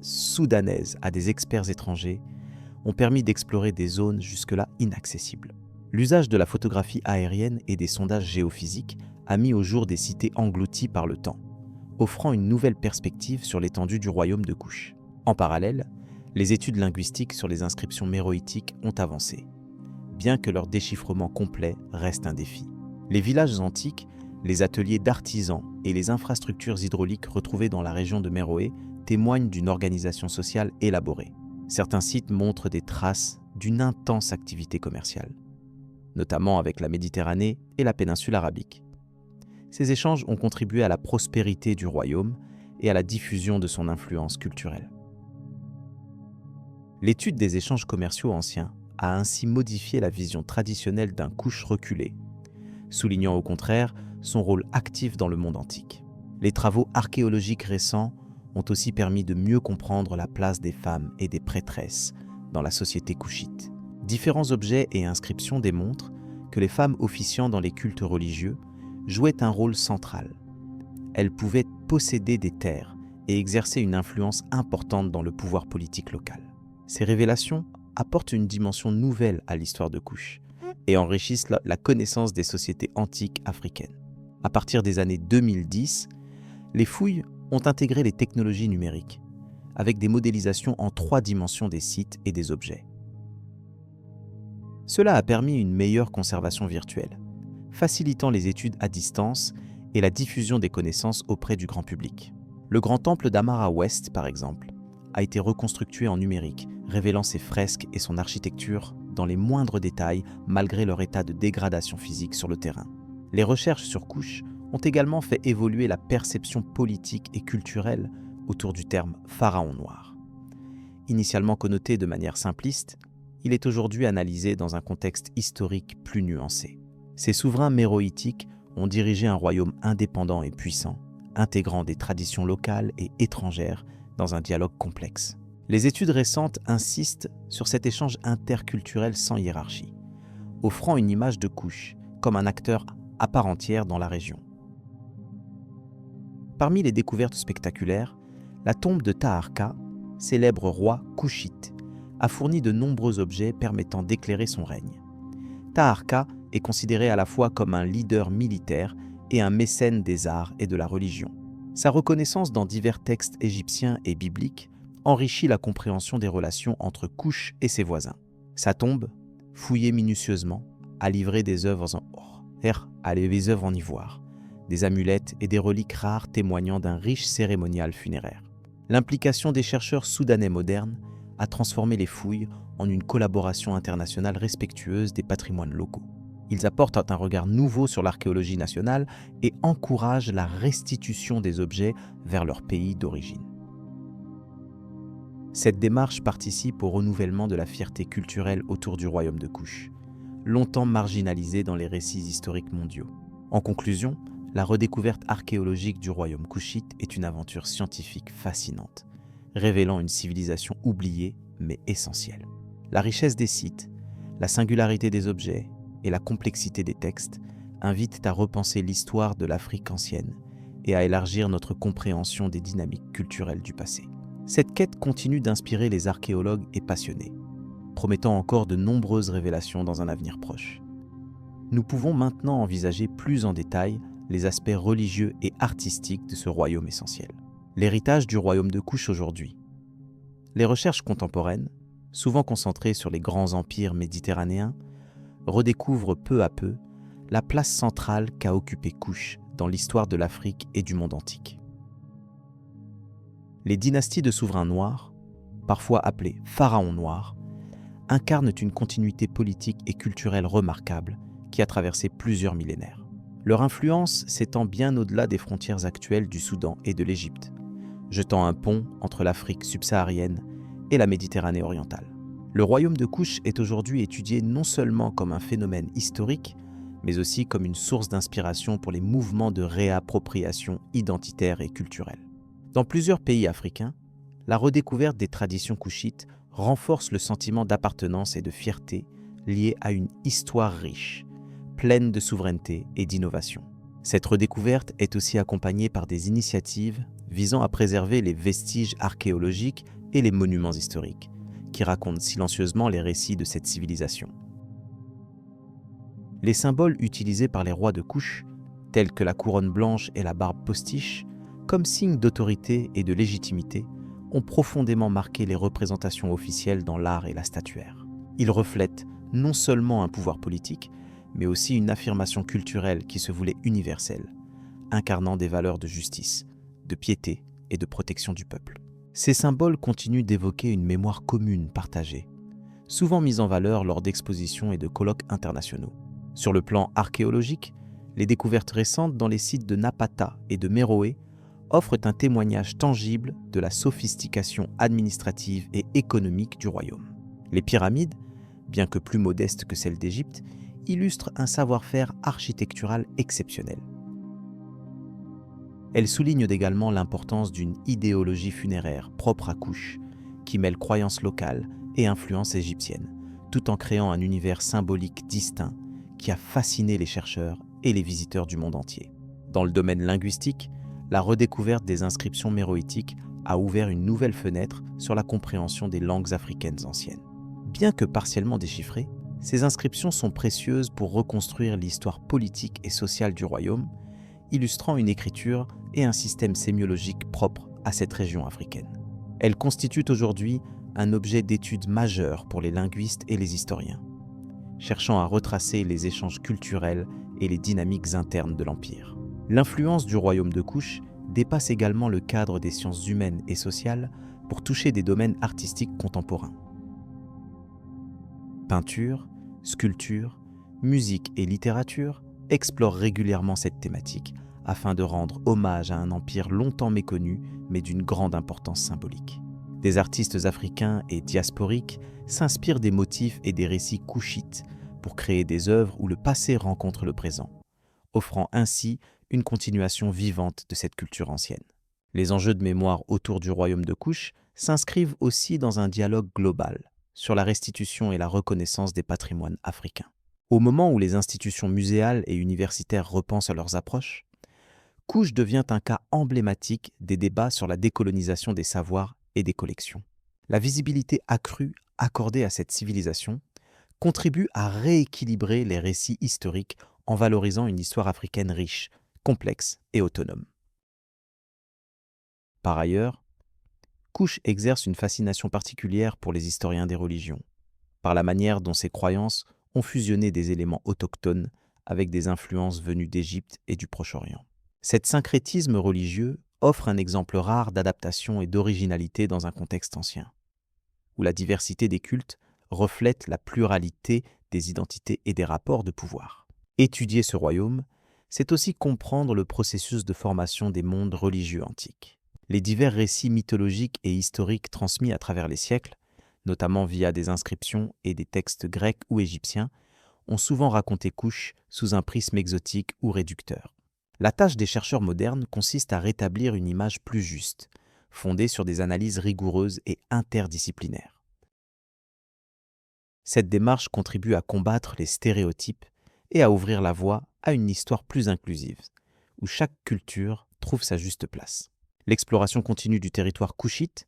soudanaises à des experts étrangers, ont permis d'explorer des zones jusque-là inaccessibles. L'usage de la photographie aérienne et des sondages géophysiques a mis au jour des cités englouties par le temps, offrant une nouvelle perspective sur l'étendue du royaume de Kush. En parallèle, les études linguistiques sur les inscriptions méroïtiques ont avancé, bien que leur déchiffrement complet reste un défi. Les villages antiques, les ateliers d'artisans et les infrastructures hydrauliques retrouvées dans la région de Méroé témoignent d'une organisation sociale élaborée. Certains sites montrent des traces d'une intense activité commerciale, notamment avec la Méditerranée et la péninsule arabique. Ces échanges ont contribué à la prospérité du royaume et à la diffusion de son influence culturelle. L'étude des échanges commerciaux anciens a ainsi modifié la vision traditionnelle d'un Kush reculé, soulignant au contraire son rôle actif dans le monde antique. Les travaux archéologiques récents ont aussi permis de mieux comprendre la place des femmes et des prêtresses dans la société kushite. Différents objets et inscriptions démontrent que les femmes officiant dans les cultes religieux jouaient un rôle central. Elles pouvaient posséder des terres et exercer une influence importante dans le pouvoir politique local. Ces révélations apportent une dimension nouvelle à l'histoire de Kush et enrichissent la connaissance des sociétés antiques africaines. À partir des années 2010, les fouilles ont intégré les technologies numériques, avec des modélisations en 3 dimensions des sites et des objets. Cela a permis une meilleure conservation virtuelle, facilitant les études à distance et la diffusion des connaissances auprès du grand public. Le grand temple d'Amara Ouest, par exemple, a été reconstruit en numérique, révélant ses fresques et son architecture dans les moindres détails malgré leur état de dégradation physique sur le terrain. Les recherches sur Kush ont également fait évoluer la perception politique et culturelle autour du terme « pharaon noir ». Initialement connoté de manière simpliste, il est aujourd'hui analysé dans un contexte historique plus nuancé. Ces souverains méroïtiques ont dirigé un royaume indépendant et puissant, intégrant des traditions locales et étrangères dans un dialogue complexe. Les études récentes insistent sur cet échange interculturel sans hiérarchie, offrant une image de Kush comme un acteur à part entière dans la région. Parmi les découvertes spectaculaires, la tombe de Taharqa, célèbre roi kushite, a fourni de nombreux objets permettant d'éclairer son règne. Taharqa est considéré à la fois comme un leader militaire et un mécène des arts et de la religion. Sa reconnaissance dans divers textes égyptiens et bibliques enrichit la compréhension des relations entre Kush et ses voisins. Sa tombe, fouillée minutieusement, a livré des œuvres en ivoire, des amulettes et des reliques rares témoignant d'un riche cérémonial funéraire. L'implication des chercheurs soudanais modernes a transformé les fouilles en une collaboration internationale respectueuse des patrimoines locaux. Ils apportent un regard nouveau sur l'archéologie nationale et encouragent la restitution des objets vers leur pays d'origine. Cette démarche participe au renouvellement de la fierté culturelle autour du royaume de Kush, longtemps marginalisé dans les récits historiques mondiaux. En conclusion, la redécouverte archéologique du royaume kushite est une aventure scientifique fascinante, révélant une civilisation oubliée mais essentielle. La richesse des sites, la singularité des objets et la complexité des textes invitent à repenser l'histoire de l'Afrique ancienne et à élargir notre compréhension des dynamiques culturelles du passé. Cette quête continue d'inspirer les archéologues et passionnés, promettant encore de nombreuses révélations dans un avenir proche. Nous pouvons maintenant envisager plus en détail les aspects religieux et artistiques de ce royaume essentiel. L'héritage du royaume de Kush aujourd'hui. Les recherches contemporaines, souvent concentrées sur les grands empires méditerranéens, redécouvrent peu à peu la place centrale qu'a occupée Kush dans l'histoire de l'Afrique et du monde antique. Les dynasties de souverains noirs, parfois appelées pharaons noirs, incarnent une continuité politique et culturelle remarquable qui a traversé plusieurs millénaires. Leur influence s'étend bien au-delà des frontières actuelles du Soudan et de l'Égypte, jetant un pont entre l'Afrique subsaharienne et la Méditerranée orientale. Le royaume de Kouch est aujourd'hui étudié non seulement comme un phénomène historique, mais aussi comme une source d'inspiration pour les mouvements de réappropriation identitaire et culturelle. Dans plusieurs pays africains, la redécouverte des traditions kouchites renforce le sentiment d'appartenance et de fierté lié à une histoire riche, pleine de souveraineté et d'innovation. Cette redécouverte est aussi accompagnée par des initiatives visant à préserver les vestiges archéologiques et les monuments historiques, qui racontent silencieusement les récits de cette civilisation. Les symboles utilisés par les rois de Kouch, tels que la couronne blanche et la barbe postiche, comme signe d'autorité et de légitimité, ont profondément marqué les représentations officielles dans l'art et la statuaire. Ils reflètent non seulement un pouvoir politique, mais aussi une affirmation culturelle qui se voulait universelle, incarnant des valeurs de justice, de piété et de protection du peuple. Ces symboles continuent d'évoquer une mémoire commune partagée, souvent mise en valeur lors d'expositions et de colloques internationaux. Sur le plan archéologique, les découvertes récentes dans les sites de Napata et de Méroé offrent un témoignage tangible de la sophistication administrative et économique du royaume. Les pyramides, bien que plus modestes que celles d'Égypte, illustrent un savoir-faire architectural exceptionnel. Elles soulignent également l'importance d'une idéologie funéraire propre à Kouch, qui mêle croyances locales et influences égyptiennes, tout en créant un univers symbolique distinct qui a fasciné les chercheurs et les visiteurs du monde entier. Dans le domaine linguistique, la redécouverte des inscriptions méroïtiques a ouvert une nouvelle fenêtre sur la compréhension des langues africaines anciennes. Bien que partiellement déchiffrées, ces inscriptions sont précieuses pour reconstruire l'histoire politique et sociale du royaume, illustrant une écriture et un système sémiologique propre à cette région africaine. Elles constituent aujourd'hui un objet d'étude majeur pour les linguistes et les historiens, cherchant à retracer les échanges culturels et les dynamiques internes de l'Empire. L'influence du royaume de Kouch dépasse également le cadre des sciences humaines et sociales pour toucher des domaines artistiques contemporains. Peinture, sculpture, musique et littérature explorent régulièrement cette thématique afin de rendre hommage à un empire longtemps méconnu mais d'une grande importance symbolique. Des artistes africains et diasporiques s'inspirent des motifs et des récits kouchites pour créer des œuvres où le passé rencontre le présent, offrant ainsi une continuation vivante de cette culture ancienne. Les enjeux de mémoire autour du royaume de Kouch s'inscrivent aussi dans un dialogue global sur la restitution et la reconnaissance des patrimoines africains. Au moment où les institutions muséales et universitaires repensent à leurs approches, Kouch devient un cas emblématique des débats sur la décolonisation des savoirs et des collections. La visibilité accrue accordée à cette civilisation contribue à rééquilibrer les récits historiques en valorisant une histoire africaine riche, complexe et autonome. Par ailleurs, Kouch exerce une fascination particulière pour les historiens des religions, par la manière dont ses croyances ont fusionné des éléments autochtones avec des influences venues d'Égypte et du Proche-Orient. Cet syncrétisme religieux offre un exemple rare d'adaptation et d'originalité dans un contexte ancien, où la diversité des cultes reflète la pluralité des identités et des rapports de pouvoir. Étudier ce royaume, c'est aussi comprendre le processus de formation des mondes religieux antiques. Les divers récits mythologiques et historiques transmis à travers les siècles, notamment via des inscriptions et des textes grecs ou égyptiens, ont souvent raconté Kouch sous un prisme exotique ou réducteur. La tâche des chercheurs modernes consiste à rétablir une image plus juste, fondée sur des analyses rigoureuses et interdisciplinaires. Cette démarche contribue à combattre les stéréotypes et à ouvrir la voie à une histoire plus inclusive, où chaque culture trouve sa juste place. L'exploration continue du territoire kouchite,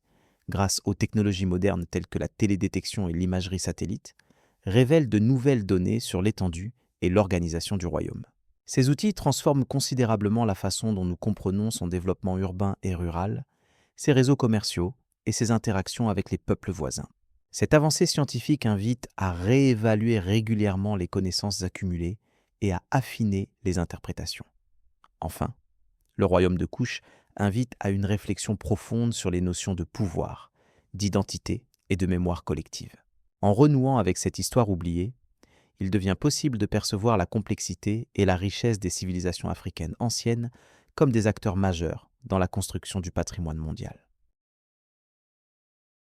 grâce aux technologies modernes telles que la télédétection et l'imagerie satellite, révèle de nouvelles données sur l'étendue et l'organisation du royaume. Ces outils transforment considérablement la façon dont nous comprenons son développement urbain et rural, ses réseaux commerciaux et ses interactions avec les peuples voisins. Cette avancée scientifique invite à réévaluer régulièrement les connaissances accumulées et à affiner les interprétations. Enfin, le royaume de Kush invite à une réflexion profonde sur les notions de pouvoir, d'identité et de mémoire collective. En renouant avec cette histoire oubliée, il devient possible de percevoir la complexité et la richesse des civilisations africaines anciennes comme des acteurs majeurs dans la construction du patrimoine mondial.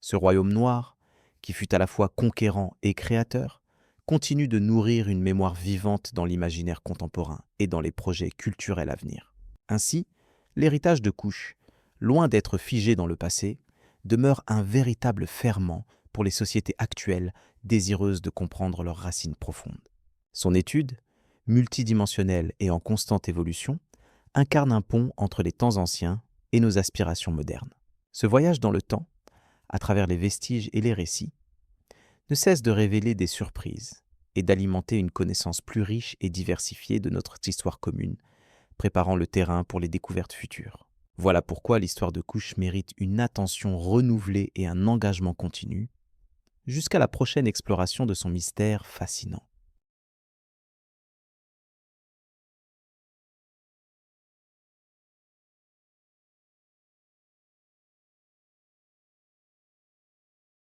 Ce royaume noir, qui fut à la fois conquérant et créateur, continue de nourrir une mémoire vivante dans l'imaginaire contemporain et dans les projets culturels à venir. Ainsi, l'héritage de Kush, loin d'être figé dans le passé, demeure un véritable ferment pour les sociétés actuelles désireuses de comprendre leurs racines profondes. Son étude, multidimensionnelle et en constante évolution, incarne un pont entre les temps anciens et nos aspirations modernes. Ce voyage dans le temps, à travers les vestiges et les récits, ne cesse de révéler des surprises et d'alimenter une connaissance plus riche et diversifiée de notre histoire commune, préparant le terrain pour les découvertes futures. Voilà pourquoi l'histoire de Kush mérite une attention renouvelée et un engagement continu, jusqu'à la prochaine exploration de son mystère fascinant.